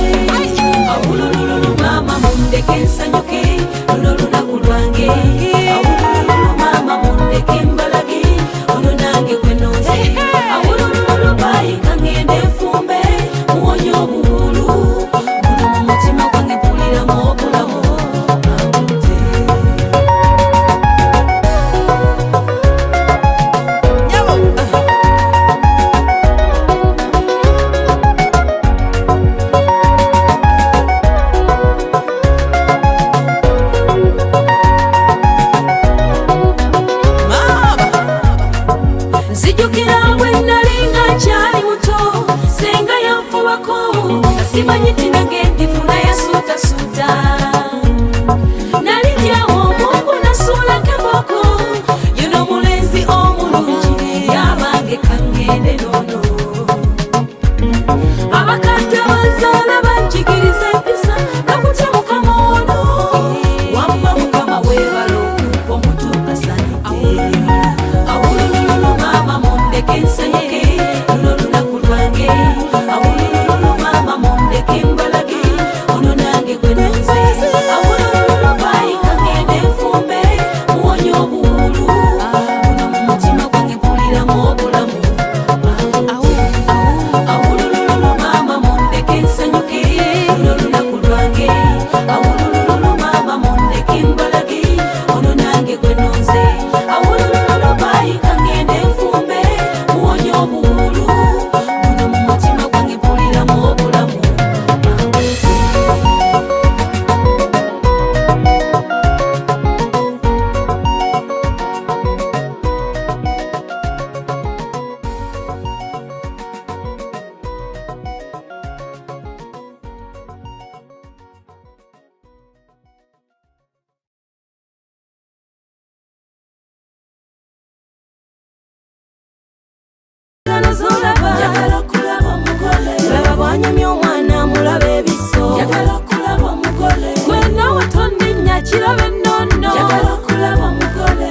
kirabe nnono njagala okulaba omugole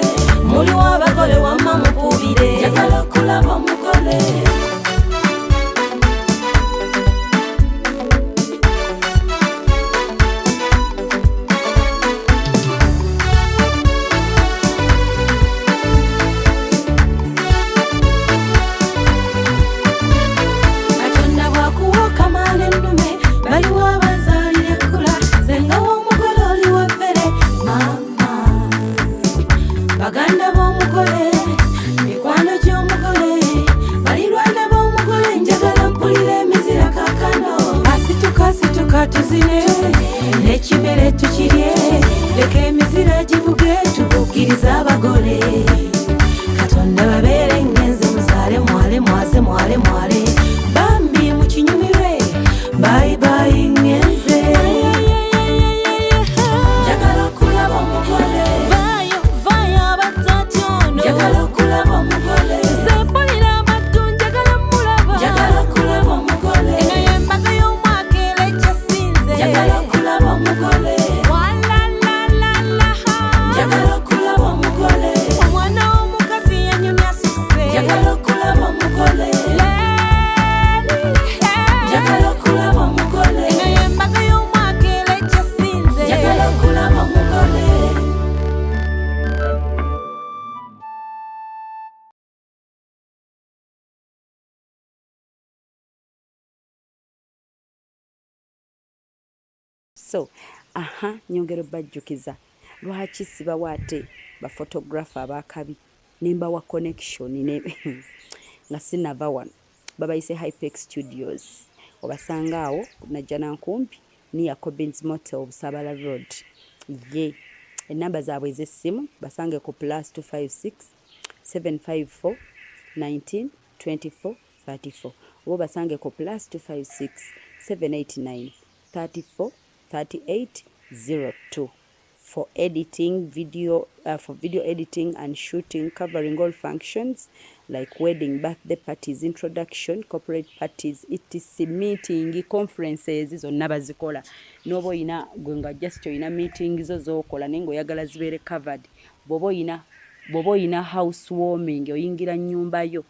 muliwo abagole wamma mukubire njagala okulaba omugole tuzine nekimere tukirye leka emizira givuge tubukiriza abagole katonda babeere ngenze muzaale mwale mwaze mwale mwale bambi mukinyumirwe bayibayi ngenze njagala okulaba omugole vayo abatatyono njagala okulaba omugole zempulira amaddu njagala mulaba njagala okulaba omugole eno yembaga y'omwaka era ekyasinze njagala okulaba omugole njagala okulaba omugole omwana w'omukazi yanyumya susse njagala okulaba omugole njagala okulaba omugole eno yembaga y'omwaka era ekyasinze njagala okulaba omugole So, nyongera bajjukiza lwaki sibawo ate bafotographer abakabi nembawa connection nga sinava wano babayise Hypex Studios obasanga awo najja nankumpi niya Cobbins Motel Obusabala Road ye enamba zaabwe ez'essimu basange ku +256 754 19 24 34 oba basange ku +256 789 34 3802 for editing video editing and shooting, covering all functions like wedding, birthday parties, introduction, corporate parties, etc, meeting, conferences zonna bazikola nobo oyina gwenga just oyina meetings zo zokola nengo oyagala zibeere covered bobo oyina housewarming oyingira nnyumba yo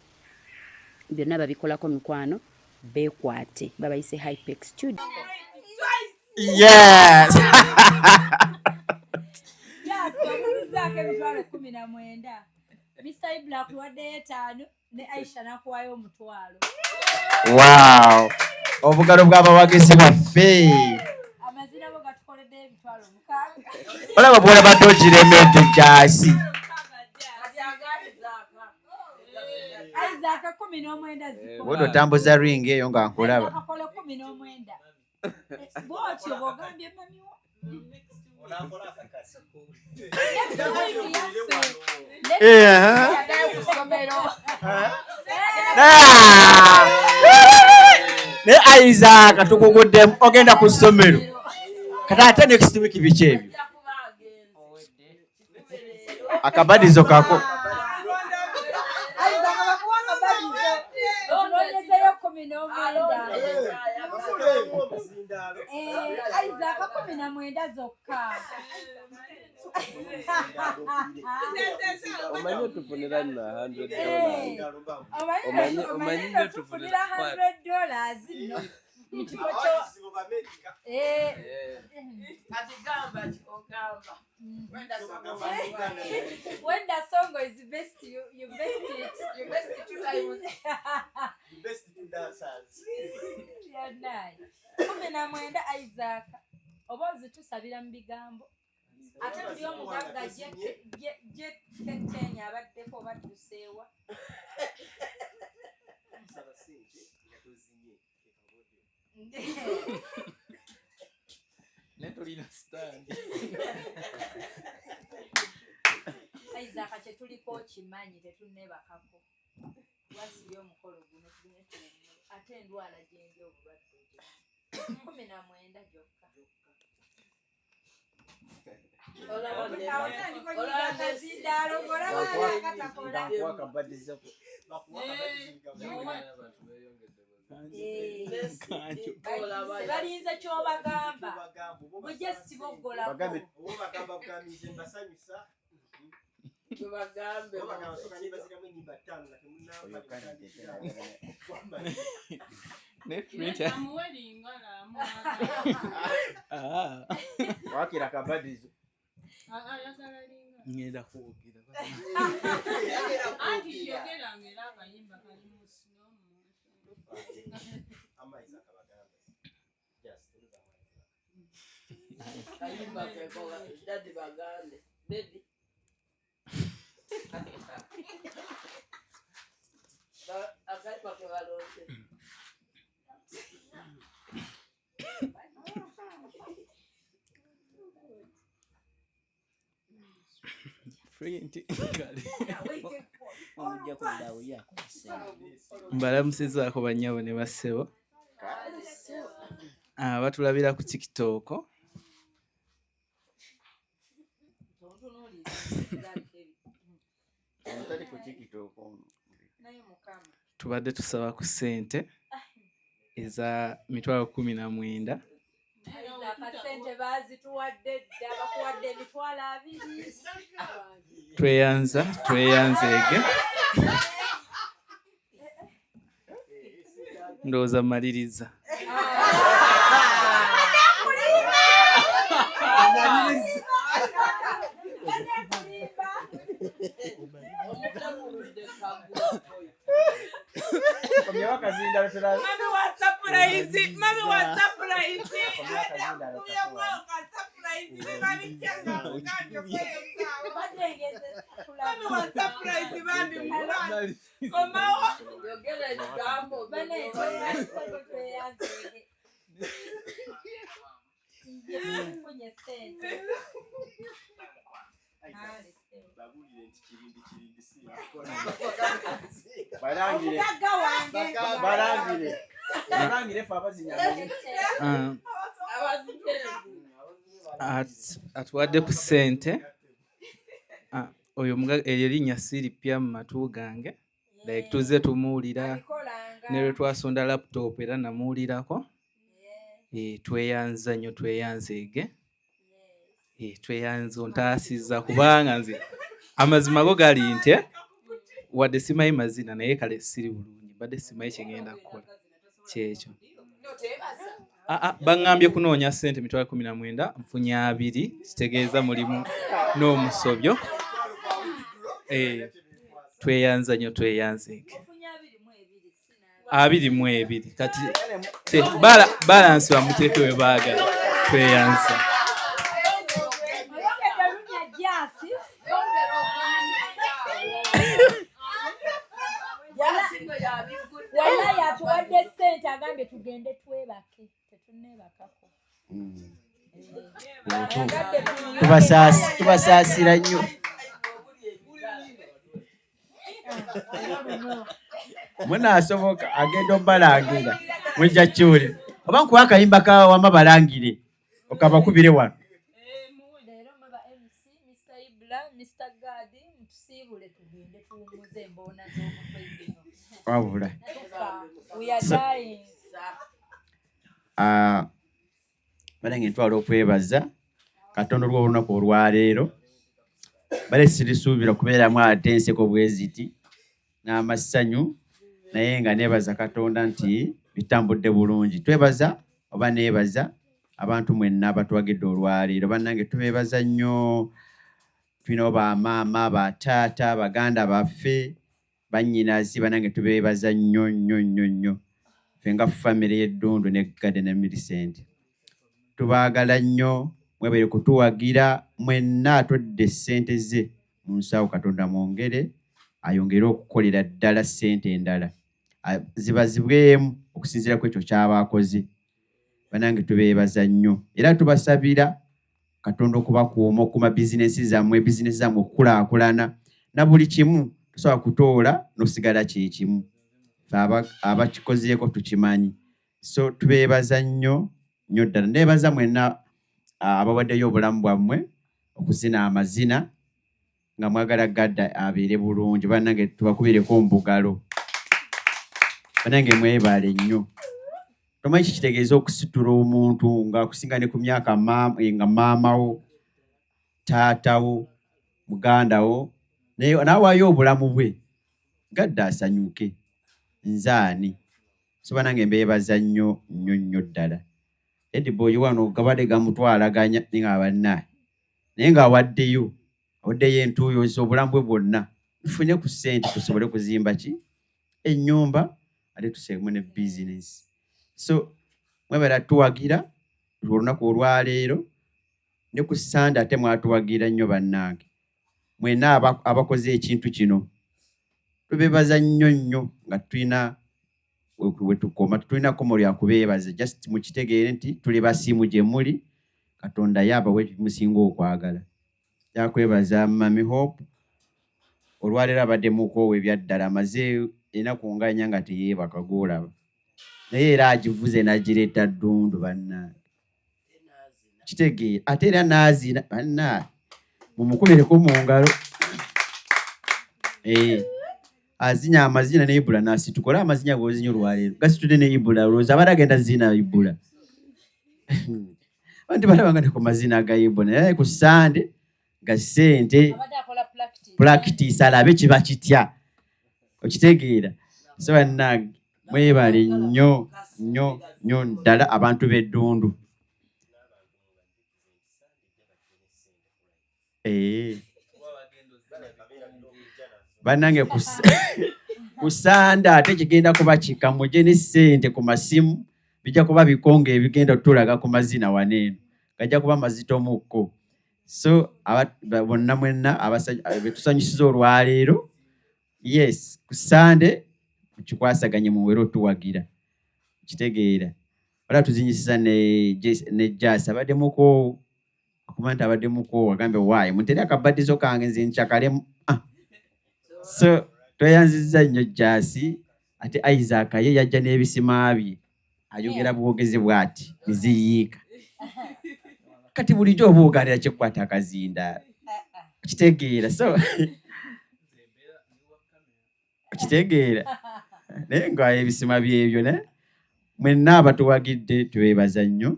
byonna babikolako mikwano bekwate babayise Hypex Studio. Yes. Zake emitwalo 19 Mr. Ibla kuwaddeyo 5 ne Aisha nakuwayo omutwalo. Wow. Obugalo bw'abawagizi baffe. Amazina bo gatukoledde emitwalo 6. Olaba bw'ola batojiremedde gyasi. Isaac 19 ziko. Wodo tambuza ring eyo nga nkulaba. Akole 19. Bwotyo bwogambye mamiwo. Ne Isaac tukugudde ogenda ku ssomero kati ate next week biki ebyo akabadizo kako Isaac 19 zokka. Omanyi tufunira na $100. Omanyi tufunira $100 no. When the song is best, you best it. You best it 2 times. You best it 2 dancers. You're nice. 19 Isaac. Obozi tusabira mu bigambo. Ate buli omugagga je tetenya abaddeko badduseewa. Netolina stand. Isaac kyetuliko kimanyi tetunnebakako. Wasibye omukolo guno ate endwala gyendi obulwadde 19 gyokka. Sebalinze kyobagamba bujesiti boggolako bagamba bugamize mbasanyusa tubagambe wakira kabadizo ngenda kugira kayimba kekola dadi bagande dedi akaipa kebalonde mbalamusizaako bannyabo ne bassebo batulabira ku TikTok tubadde tusaba ku ssente eza 19,000 akasente bazituwadde dda bakuwadde emitwalo 2 tweyanzeege ndowooza maliriza atuwadde ku ssente oyo eryo linnya siripya mu matu gange like tuze tumuwulira ne lwe twasonda laptop era namuwulirako tweyanza nnyo tweyanzeege tweyanza ontaasiza kubanga nze amazima go gali nti wadde simanyi mazina naye kale siri bulungi badde simanyi kyengenda kukola kyekyo baŋŋambye kunoonya ssente 19,000 nfunye 2 kitegeeza mulimu n'omusobyo tweyanza nnyo tweyanzeege 22 kati balansi bamuteeke we baagala tweyanza wala yatuwadde ssente agambye tugende twebake tetunebakako tubasaasira nnyo munaasoboka agenda obalangira mwijja kiwulira oba nkuwa akayimba kawama balangire okabakubire wano leero muba MC Mr. Ibra Mr. Gadi ntusiibule tugende tuwumuze emboona z'omutwe zino wabula we are dying balange ntwala okwebaza Katonda olw'olunaku olwaleero bale sirisuubira kubeeramu ate enseko bweziti n'amasanyu naye nga neebaza Katonda nti bitambudde bulungi. Twebaza oba neebaza abantu mwenna abatwagidde olwaleero bannange tubeebaza nnyo. Tulina bamaama bataata baganda baffe bannyinazi bannange tubeebaza nnyo nnyo nnyo nnyo ffe nga famire y'Eddundu ne Garden Millicent tubaagala nnyo mwebere kutuwagira mwenna atodde ssente ze mu nsawo Katonda mwongere ayongere okukolera ddala ssente endala zibazibwemu okusinziira ku ekyo ky'abakozi bannange tubeebaza nnyo era tubasabira Katonda okubakuuma okuma bizinesi zammwe okukulaakulana na buli kimu tusobola kutoola n'osigala kye kimu abakikozeeko tukimanyi so tubeebaza nnyo nnyo ddala neebaza mwenna abawaddeyo obulamu bwammwe okuzina amazina nga mwagala gadda abeere bulungi bannange tubakubireko mbugalo banange mwebale nnyo. Tomanyi kitegeeza okusitula omuntu ng'akusinga ne ku myaka nga maamawo, taatawo, mugandawo, n'awaayo obulamu bwe gadde asanyuke. Nzaani. So banange mbeebaza nnyo ddala. Ediboy wano gabadde gamutwalaganya nga bannaye. Naye ng'awaddeyo entuuyo obulamu bwe bwonna. Tufunye ku ssente tusobole kuzimba ki? Ennyumba, ate tuseemu ne bizinesi. So mwebala tuwagira olunaku olwaleero ne ku Sande ate mwatuwagira nnyo bannange. Mwena abakoze ekintu kino tubeebaza nnyo nga tulina we tukoma, tulinako mu lya kubeebaza. Just mukitegeere nti tuli basiimu gye muli, Katonda yabawe musinga okwagala. Yakwebaza Mami Hope olwaleero abadde mukoowa ebyaddala, amaze ennaku nga nnya nga teyeebaka gw'olaba. Naye era agivuze n'agireeta ddundu bannange. Kitegeere ate era n'azina bannange mumukubereko mu ngalo. Azinya amazina ne Ibula n'asitukola amazinya g'ozinya olwaleero. Gasitudde ne Ibula olowooza abadde agenda zina Ibula. Abantu balaba nga ne ku mazina ga Ibula. Naye ku Sande ga ssente practice alabe kiba kitya. Okitegeera. So bannange mwebale nnyo ddala abantu b'eddundu. Bannange ku Sande ate kigenda kuba kika muje ne ssente ku masimu bijja kuba bikonge ebigenda tulaga ku mazina waneeno. Gajja kuba mazito mukko. So bonna mwenna betusanyusiza olwaleero. Yes, ku Sande kikwasaganye muwero tuwagira. Kitegeera. Wala tuzinyisiza ne Jasi abadde muko akumanta abadde muko agambe waayi muteri akabaddizo kange nze nchakalemu. So tweyanziza nnyo Jasi ate Isaac ye yajja n'ebisima bye ayogera bwogezi bw'ati niziyiika. Kati bulijjo obuugalira kyekwata akazinda. Kitegeera. So kitegeera. Naye nga ebisima byebyo ne mwenna abatuwagidde tubeebaza nnyo.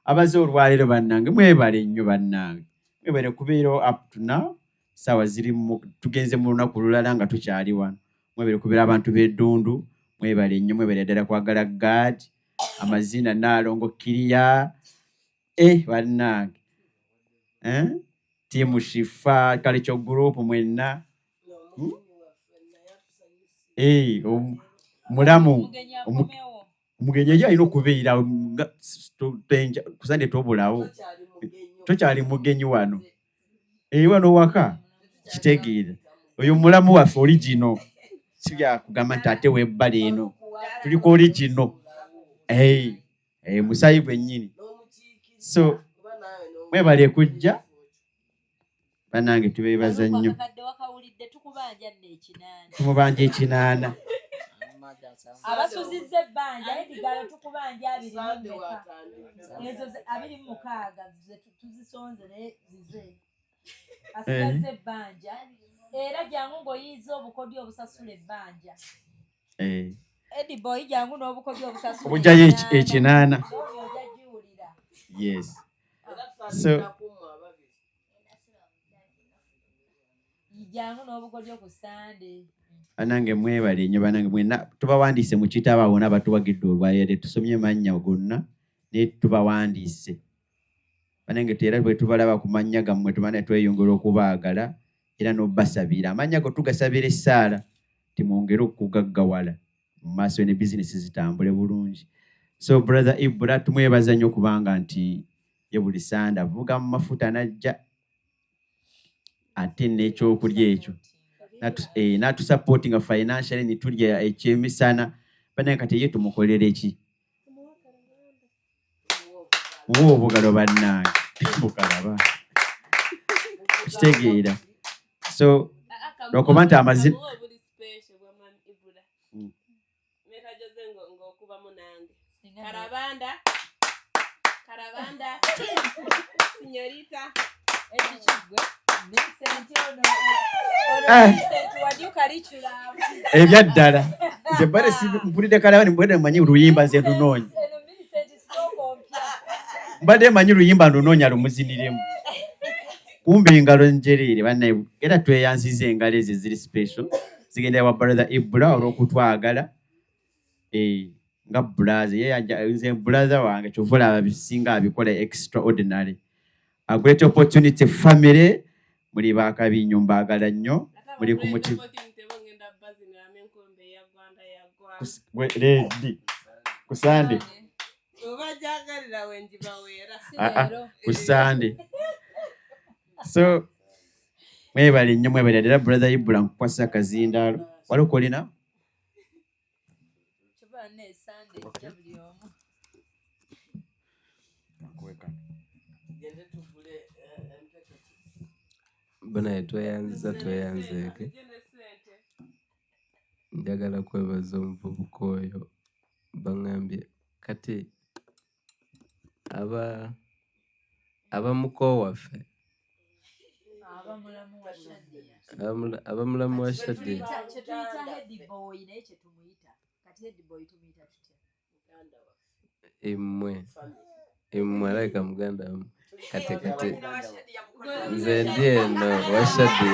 Abaze olwaleero bannange mwebale nnyo bannange. Mwebale kubeera up to now. Sawa ziri tugenze mu lunaku lulala nga tukyali wano. Mwebale kubeera abantu b'eddundu. Mwebale nnyo, mwebale ddala kwagala God. Amazina Naalongo Kiriya. Bannange. Team Shifa Culture Group mwenna. Mulamu omugenyi alina okubeera ku Sande tobulawo. Tokyali mugenyi wano. Wano waka kitegeera. Oyo mulamu waffe original. Sibya kugamba nti ate webbala eno. Tuliko original. Musayi gwennyini. So mwebale kujja. Bannange tubeebaza nnyo. Tumubanja ekinaana. Abasuzizza ebbanja edigala tukubanja 26. Ezo 26 tuzisonze zize. Asazze ebbanja era jangu ng'oyiza obukodyo obusasula ebbanja. Ediboy jangu n'obukodyo obusasula. Obujjayo ekinaana. Yes. So jangu n'obukodyo ku Sande. Banange mwebale nnyo banange mwenna tubawandiise mu kitabo abona abatuwagidde olwaleero tusomye mannya gonna ne tubawandiise. Banange era bwe tubalaba ku mannya gammwe tubane tweyongera okubaagala era n'obbasabira. Amannya go tugasabira essaala timwongere okugaggawala mu maaso ne bizinesi zitambule bulungi. So brother Ibula tumwebaza nnyo kubanga nti ye buli Sande avuga mu mafuta najja ate n'ekyokulya ekyo. Not supporting a financially ni tulya ekyemisana banange kati ye tumukolere ki? Obugalo bannange bukalaba. Kitegeera. So dokumenta amazina Karabanda Señorita Echichigwe ebyaddala nze bale mpulidde kalabani mbwedde mmanyi luyimba nze lunoonya mbadde mmanyi luyimba ndunoonya lumuziniremu kumbe engalo njereere bannaye era tweyanziza engalo ezo ziri special zigendera wa brother Ibra olw'okutwagala nga brother nze brother wange kyova olaba bisinga abikola extraordinary. A great opportunity family muli bakabinyo mbagala nnyo muli ku mutima kusande kusande so mwebale nnyo mwebale era brother Ibra nkukwasa akazindaalo walokolina banaye tweyanzeeke njagala kwebaza omuvubuka oyo baŋŋambye kati abamuko waffe abamulamu wa Shaddy imwe alaika muganda kati nze ndi eno wa Shaddy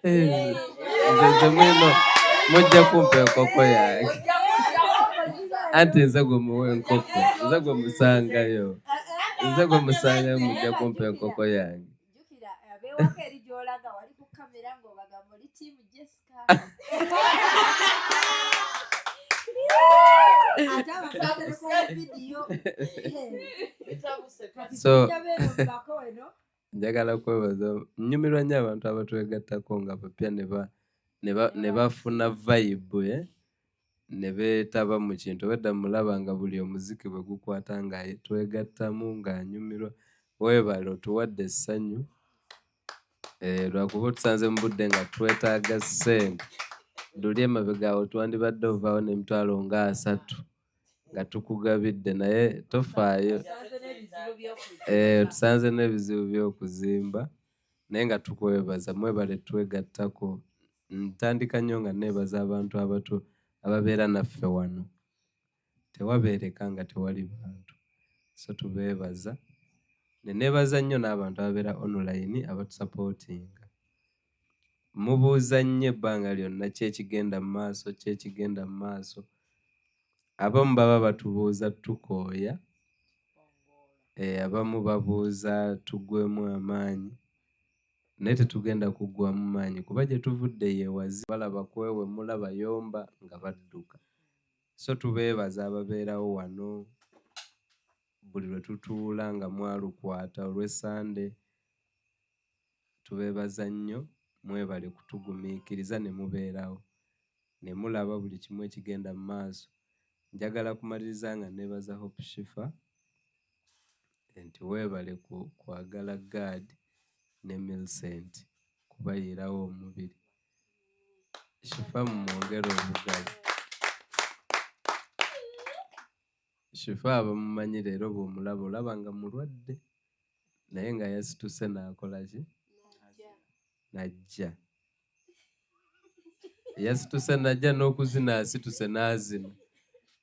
nze mwino mujja kumpa enkoko yange anti nze gwe muwe enkoko nze gwe musangayo mujja kumpa enkoko yange so njagala kwebaza nnyumirwa nnyo abantu abatwegattako nga bapya ne bafuna vibe ne beetaba mu kintu obedda mulaba nga buli omuziki bwe gukwata nga twegattamu ng'anyumirwa weebale otuwadde essanyu lwakuba otusanze mu budde nga twetaaga ssente luli emabega awo twandibadde ovaawo n'emitwalo nga 3 nga tukugabidde naye tofaayo tusanze n'ebizibu by'okuzimba naye nga tukwebaza mwebale twegattako. Ntandika nnyo nga neebaza abantu abato ababeera naffe wano tewabeereka nga tewali bantu so tubeebaza neneebaza nnyo n'abantu ababeera online abatusapootinga mubuuza nnyo ebbanga lyonna kyekigenda mu maaso abamu baba batubuuza tukooya abamu babuuza tugwemu amaanyi naye tetugenda kuggwamu maanyi kuba gye tuvudde yeewazi balaba kwewe mulaba yomba nga badduka so tubeebaza ababeerawo wano buli lwe tutuula nga mwalukwata olw'Essande tubeebaza nnyo mwebale kutugumiikiriza ne mubeerawo ne mulaba buli kimu ekigenda mu maaso. Njagala kumaliriza nga neebaza Hope Shifa nti weebale kwagala God ne Millicent kubayiirawo omubiri. Shifa mumwongere obugazi. Shifa abamumanyi leero bw'omulaba olaba nga mulwadde naye nga yasituse n'akola ki? Najja. Yasituse najja n'okuzina asituse n'azina.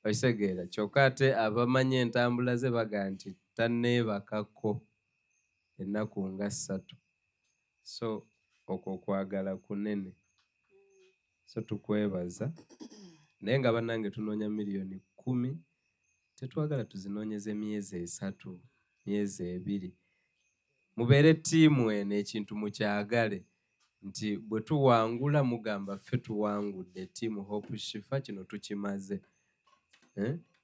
Okitegeera kyokka ate abamanyi entambula ze baga nti tanneebakako ennaku nga 3 so okwo kwagala kunene so tukwebaza naye nga bannange tunoonya miliyoni 10 tetwagala tuzinoonyeze myezi 3 myezi 2 mubeere ttiimu eno ekintu mukyagale nti bwe tuwangula mugamba ffe tuwangudde ttiimu Hope Shifa kino tukimaze.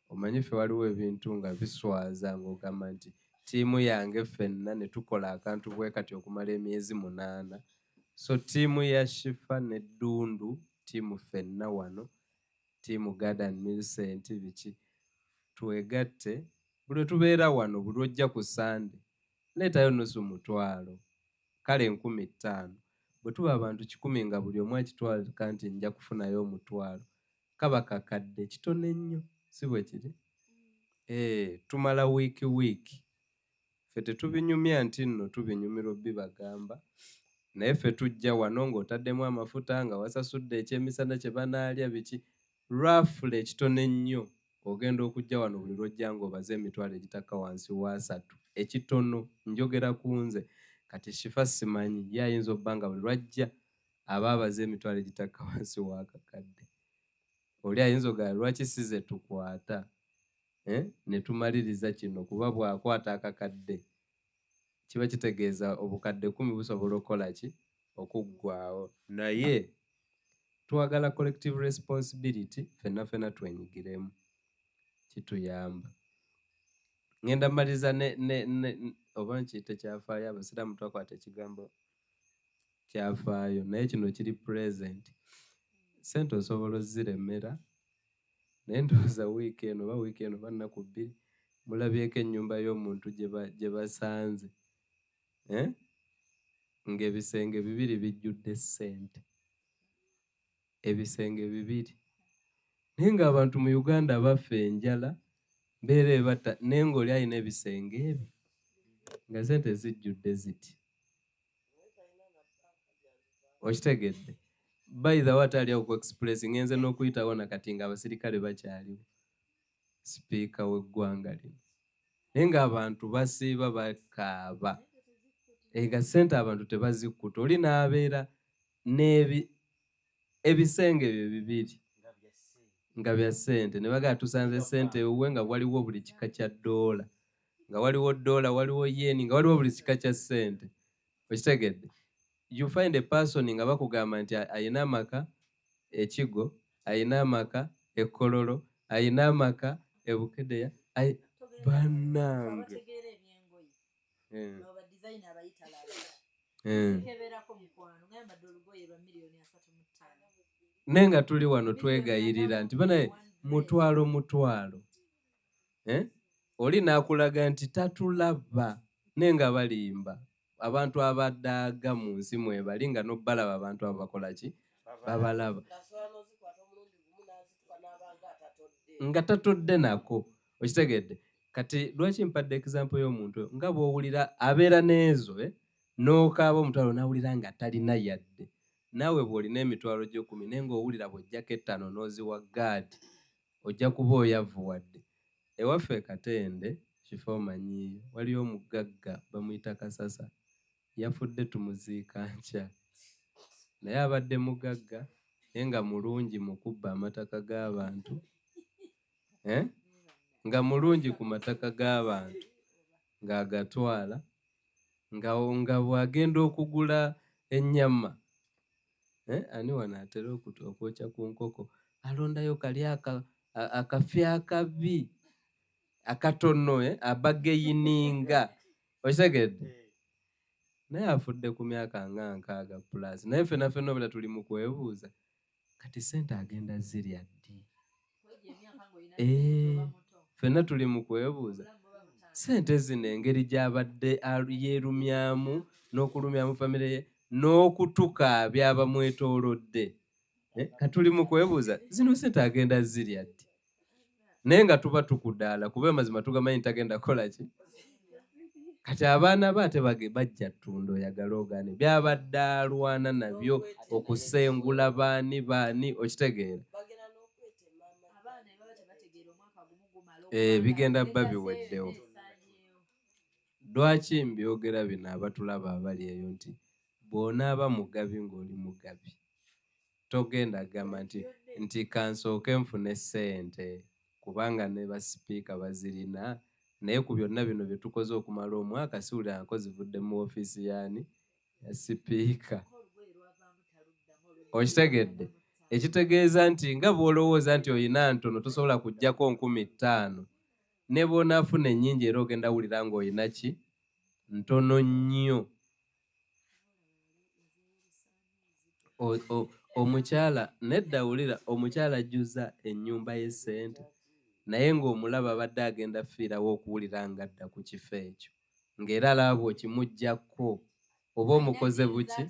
Omanyi ffe waliwo ebintu nga biswaza ng'ogamba nti ttiimu yange ffenna ne tukola akantu bwe kati okumala emyezi 8 so ttiimu ya Shifa ne Ddundu ttiimu ffenna wano ttiimu Garden Millicent biki twegatte buli tubeera wano buli ojja ku Sande leetayo nusu mutwalo kale 15,000 bwe tuba abantu 10 nga buli omu akitwala nti nja kufunayo omutwalo kaba kakadde kitone nnyo si bwe kiri. Tumala wiiki ffe tetubinyumya nti nno tubinyumira bibagamba, naye ffe tujja wano ng'otaddemu amafuta nga wasasudde ekyemisana kye banaalya biki, roughly ekitone nnyo ogenda okujja wano buli lwojja ng'obaze emitwalo egitaka wansi wa 3 ekitono. Njogera ku nze kati Shifa simanyi ye ayinza obba nga buli lwajja aba abaze emitwalo egitaka wansi wa kakadde. Oli ayinza ogala lwaki size tukwata ne tumaliriza kino, kuba bw'akwata akakadde kiba kitegeeza obukadde 10 busobola okukola ki, okuggwaawo. Naye twagala collective responsibility, ffenna twenyigiremu, kituyamba. Ngenda maliriza oba nkiyite kyafaayo, abasiraamu twakwata ekigambo kyafaayo naye kino kiri present. Sente osobola oziremera naye ndowooza wiiki eno banaku 2 mulabyeko ennyumba y'omuntu gye basanze ng'ebisenge 2 bijjudde ssente, ebisenge 2. Naye ng'abantu mu Uganda baffe enjala mbeera ebata, naye ng'oli alina ebisenge ebyo nga ssente zijjudde ziti. Okitegedde? By the way ali ku express ngenze n'okuyitawo nakati ng'abasirikale bakyaliwo, sipiika w'eggwanga lino, naye ng'abantu basiiba bakaaba. Ega ssente abantu tebazikkuta. Oli n'abeera ebisenge bye 2 nga bya ssente, ne bagala tusanze ssente ewuwe nga waliwo buli kika kya $, nga waliwo $, waliwo yen, nga waliwo buli kika kya ssente. Okitegedde? You find a person nga bakugamba nti ayina amaka ekigo, ayina amaka ekkololo, ayina amaka ebukedeya, bannange naye nga tuli wano twegayirira nti banaye mutwalo oli n'akulaga nti tatulaba, naye nga balimba. Abantu abadaaga mu nsi mwebali nga n'obbalaba abantu abo bakola ki, babalaba nga tatodde nako. Okitegedde? Kati lwaki mpadde example y'omuntu nga bw'owulira abeera n'ezo n'okaaba omutwalo n'awulira nga talina yadde, naawe bw'olina emitwalo gyo 10 naye ng'owulira bw'ojjako 5 n'oziwa gaadi ojja kuba oyavuwadde. Ewaffe Katende Shifa omanyiyo, waliyo omugagga bamuyita Kasasa, yafudde tumuziika nkya, naye abadde mugagga naye nga mulungi mu kubba amataka g'abantu, nga mulungi ku mataka g'abantu ng'agatwala, nga bw'agenda okugula ennyama ani wano atera okwokya ku nkoko alondayo kali akafi akabi akatono abageyininga. Okitegedde? Naye afudde ku myaka nga 60+. Naye ffenna obula tuli mu kwebuuza kati ssente agenda zirya ddi? Ffenna tuli mu kwebuuza ssente zino engeri gy'abadde yeerumyamu n'okulumyamu famire ye n'okutukaabya abamwetoolodde, katuli mu kwebuuza zino ssente agenda zirya ddi? Naye nga tuba tukudaala kuba mazima tugamanyi tagenda kola ki. Kati abaana ate bajja ttundo oyagala ogaane byabadde alwana nabyo okusengula baani. Okitegeera? Bigenda bba biweddewo. Lwaki mbyogera bino abatulaba abali eyo nti bw'onaaba mugabi ng'oli mugabi togenda gamba nti kansooke nfune ssente kubanga ne basipiika bazirina, naye ku byonna bino bye tukoze okumala omwaka siwulira nko zivudde mu ofiisi yaani ya sipiika. Okitegedde? Ekitegeeza nti nga bw'olowooza nti oyina ntono tosobola kuggyako 5,000 ne bw'onaafuna ennyingi era ogenda wulira ng'oyina ki, ntono nnyo. Omukyala nedda wulira, omukyala ajjuza ennyumba y'essente naye ng'omulaba abadde agenda fiirawo okuwulira ng'adda ku kifo ekyo, ng'era alaba bw'okimuggyako oba omukoze buki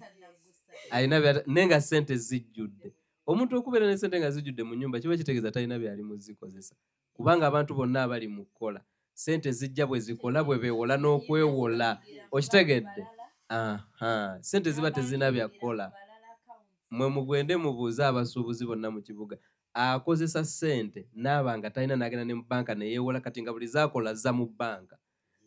alina naye nga ssente zijjudde. omuntu okubeera ne sente nga zijjudde mu nnyumba kiba kitegeeza talina byali muzikozesa, kubanga abantu bonna abali mu kukola sente zijja bwe zikola bwe beewola n'okwewola. Okitegedde? Sente ziba tezina byakukola. Mwe mugwende mubuuze abasuubuzi bonna mu kibuga akozesa sente naaba nga talina n'agenda ne mu banka ne yeewola, kati nga buli zaakola zza mu banka.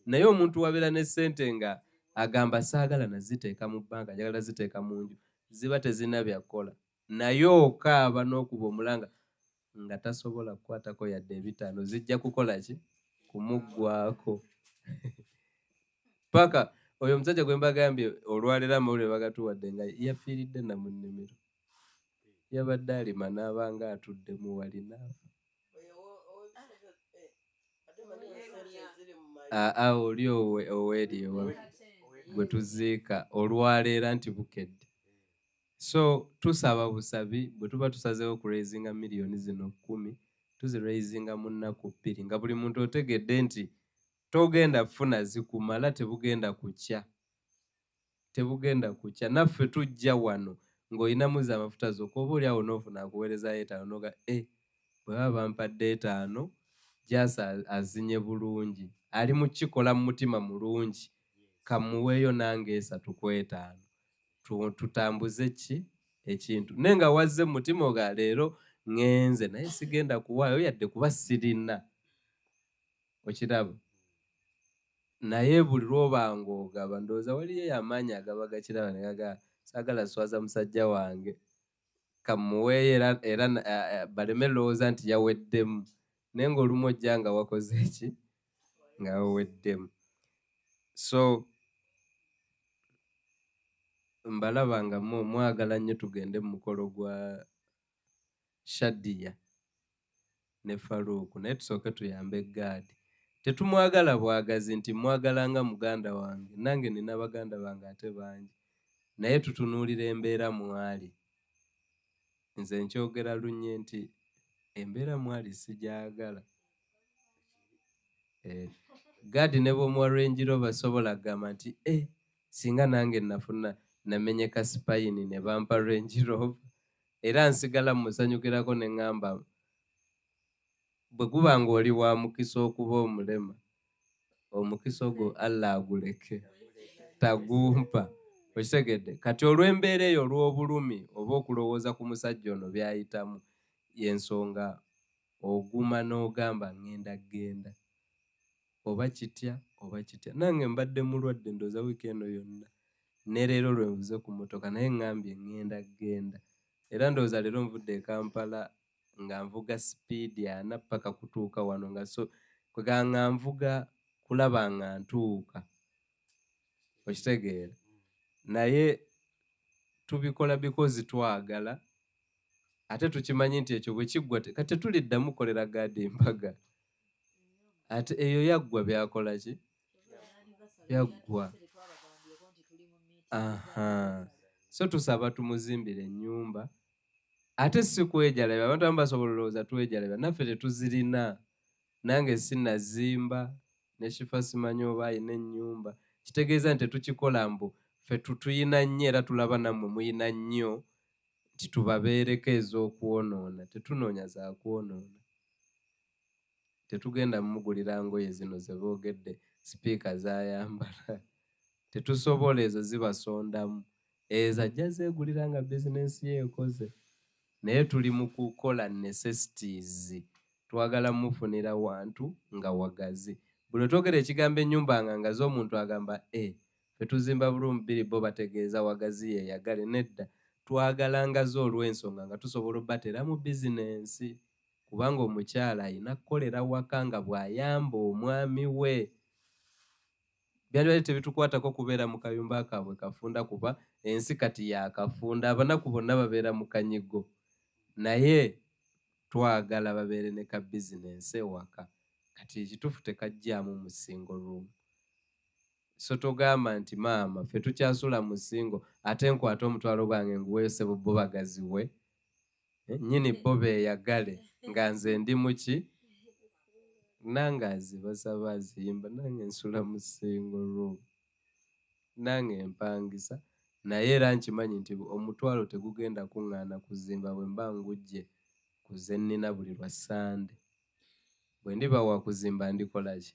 Naye omuntu wabeera ne sente nga agamba saagala naziteeka mu banka, njagala ziteeka mu nju, ziba tezina byakukola. Naye okaaba n'okuba omulanga nga tasobola kukwatako yadde ebitaano, zijja kukola ki? Kumuggwako. Paka oyo omusajja gwe mbagambye olwaleero amawulire bagatuwadde nga yafiiridde na mu nnimiro, yabadde alima n'abanga atudde mu walina. Oli oweeri bwe tuziika olwaleero nti bukedde. So tusaba busabi bwe tuba tusazeewo kuraisinga miliyoni zino 10 tuziraisinga mu nnaku 2 nga buli muntu otegedde nti togenda funa zikumala, tebugenda kukya. Naffe tujja wano ng'olinamu z'amafuta zokka, oba oli awo n'ofuna akuweerezayo 5 noga bwe baba bampadde 5 jasa azinye bulungi, ali mu kikola mu mutima mulungi, kamuweeyo nange 3 ku 5 tutambuze ki ekintu. Naye nga wazze mu mutima oga leero ngenze naye sigenda kuwaayo yadde kuba sirina. Okiraba? Naye buli lwoba ng'ogaba ndowooza waliyo amaanyi agaba gakiraba ne gaga saagala swaza musajja wange kamuweeyo era baleme lowooza nti yaweddemu, naye ng'olumu ojja nga wakoze eki? Nga waweddemu. So mbalaba nga mwagala nnyo tugende mu mukolo gwa Shadiya ne Faruku, naye tusooke tuyambe Gaadi. Tetumwagala bwagazi nti mwagala nga muganda wange, nange nina baganda bange ate bangi, naye tutunuulira embeera mwali. Nze nkyogera lunye nti embeera mwali sigyagala. Gaadi ne bw'omuwa Range Rover sobola kugamba nti singa nange nafuna namenyeka Spine ne bampa Range Rover, era nsigala musanyukirako ne ngamba bwe guba ng'oli wa mukisa okuba omulema, omukisa ogwo Allah aguleke, tagumpa. Okitegedde? Kati olw'embeera eyo olw'obulumi oba okulowooza ku musajja ono byayitamu, y'ensonga oguma n'ogamba genda oba kitya. Nange mbadde mulwadde ndowooza wiiki eno yonna, ne leero lwe nvuze ku mmotoka naye ngambye genda. Era ndowooza leero nvudde e Kampala nga nvuga sipiidi 4 paka kutuuka wano nga kweganga nvuga kulaba nga ntuuka. Okitegeera? Naye tubikola because twagala, ate tukimanyi nti ekyo bwe kiggwa kati tetuliddamu kukolera Gaadi embaga. Ate eyo yaggwa byakola ki? Yaggwa. So tusaba tumuzimbire ennyumba, ate si kwejalabya. Abantu abamu basobola olowooza twejalabya, naffe tetuzirina. Nange sinazimba ne Shifa simanyi oba ayina ennyumba, kitegeeza nti tetukikola mbu ffe tuyina nnyo era tulaba nammwe muyina nnyo nti tubabeereko ez'okwonoona. Tetunoonya za kwonoona. Tetugenda mumugulira ngoye zino ze boogedde sipiika z'ayambala, tetusobola, ezo zibasondamu. Ezo ajja zeegulira nga bizinensi ye ekoze. Naye tuli mu kukola necessities, twagala mufunira wantu nga wagazi. Buli twogera ekigambo ennyumba nga ngazi omuntu agamba ffe tuzimba bulumi 2 bo bategeeza wagazi yeeyagale. Nedda, twagala ngazi olw'ensonga nga tusobola obbatera mu bizinensi, kubanga omukyala ayina kukolera waka nga bw'ayamba omwami we. Byali tebitukwatako kubeera mu kayumba kaabwe kafunda, kuba ensi kati yakafunda, abanaku bonna babeera mu kanyigo. Naye twagala babeere ne ka bizinensi ewaka. Kati ekituufu tekajjaamu mu single room. So togamba nti maama ffe tukyasula mu single ate nkwata omutwalo gwange nguweese bo bagazi we, nnyini bo beeyagale nga nze ndi muki? Nange azibasaba azimba, nange nsula mu single room, nange empangisa. naye era nkimanyi nti omutwalo tegugenda kuŋŋaana kuzimba bwe mba ngujje kuze nnina buli lwa Sande. Bwe ndiba wa kuzimba ndikola ki?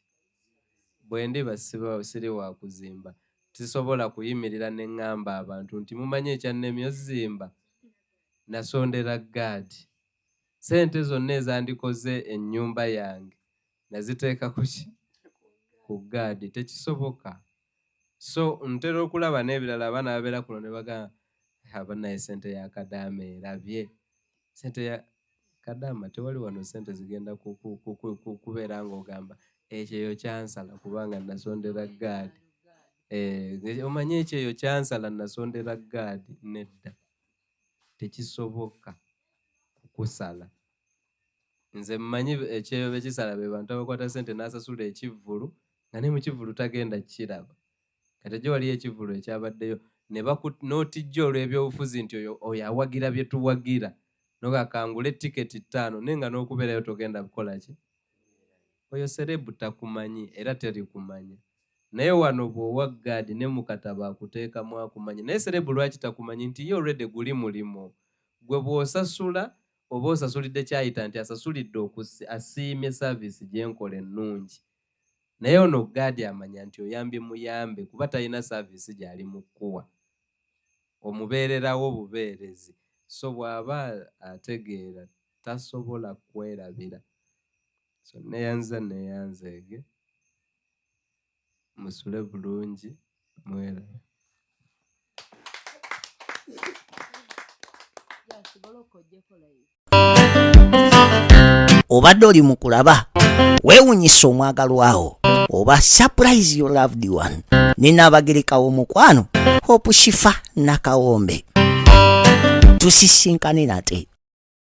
Bwe ndiba siri wa kuzimba tisobola kuyimirira ne ŋŋamba abantu nti mumanyi ekyannemye ozimba, nasondera gaadi. Sente zonna ezandikoze ennyumba yange naziteeka ku gaadi, tekisoboka. So ntera okulaba n'ebirala abaana babeera kuno ne bagamba abanaye sente ya Kadaama erabye. Sente ya Kadaama tewali wano sente zigenda kubeera ng'ogamba ekyeyo kyansala kubanga nasondera gaadi. Omanyi ekyeyo kyansala nasondera gaadi. Nedda, tekisoboka kukusala. Nze mmanyi ekyeyo bekisala be bantu abakwata sente n'asasula ekivvulu nga ne mu kivvulu tagenda kiraba. Kati gye waliyo ekivvulu ekyabaddeyo n'otijja olw'ebyobufuzi nti oyo awagira bye tuwagira n'okakangula etiketi 5 naye nga n'okubeerayo togenda kukola ki? Oyo serebu takumanyi era terikumanya. Naye wano bw'owa gaadi ne mu katabo akuteekamu akumanyi. Naye serebu lwaki takumanyi? Nti ye already guli mulimo. Gwe bw'osasula oba osasulidde kyayita nti asasulidde asiimye saaviisi gye nkola ennungi. Naye ono gaadi amanya nti oyambye muyambe kuba talina saaviisi gy'ali mu kkuwa. Omubeererawo bubeerezi. So bw'aba ategeera tasobola kwerabira. So neyanzeege musule bulungi mwerabe. Obadde oli mu kulaba weewunyisa omwagalwawo oba surprise your loved one. Nina Abagereka w'omukwano Hope Shifa Nakawombe. Tusisinkane nate.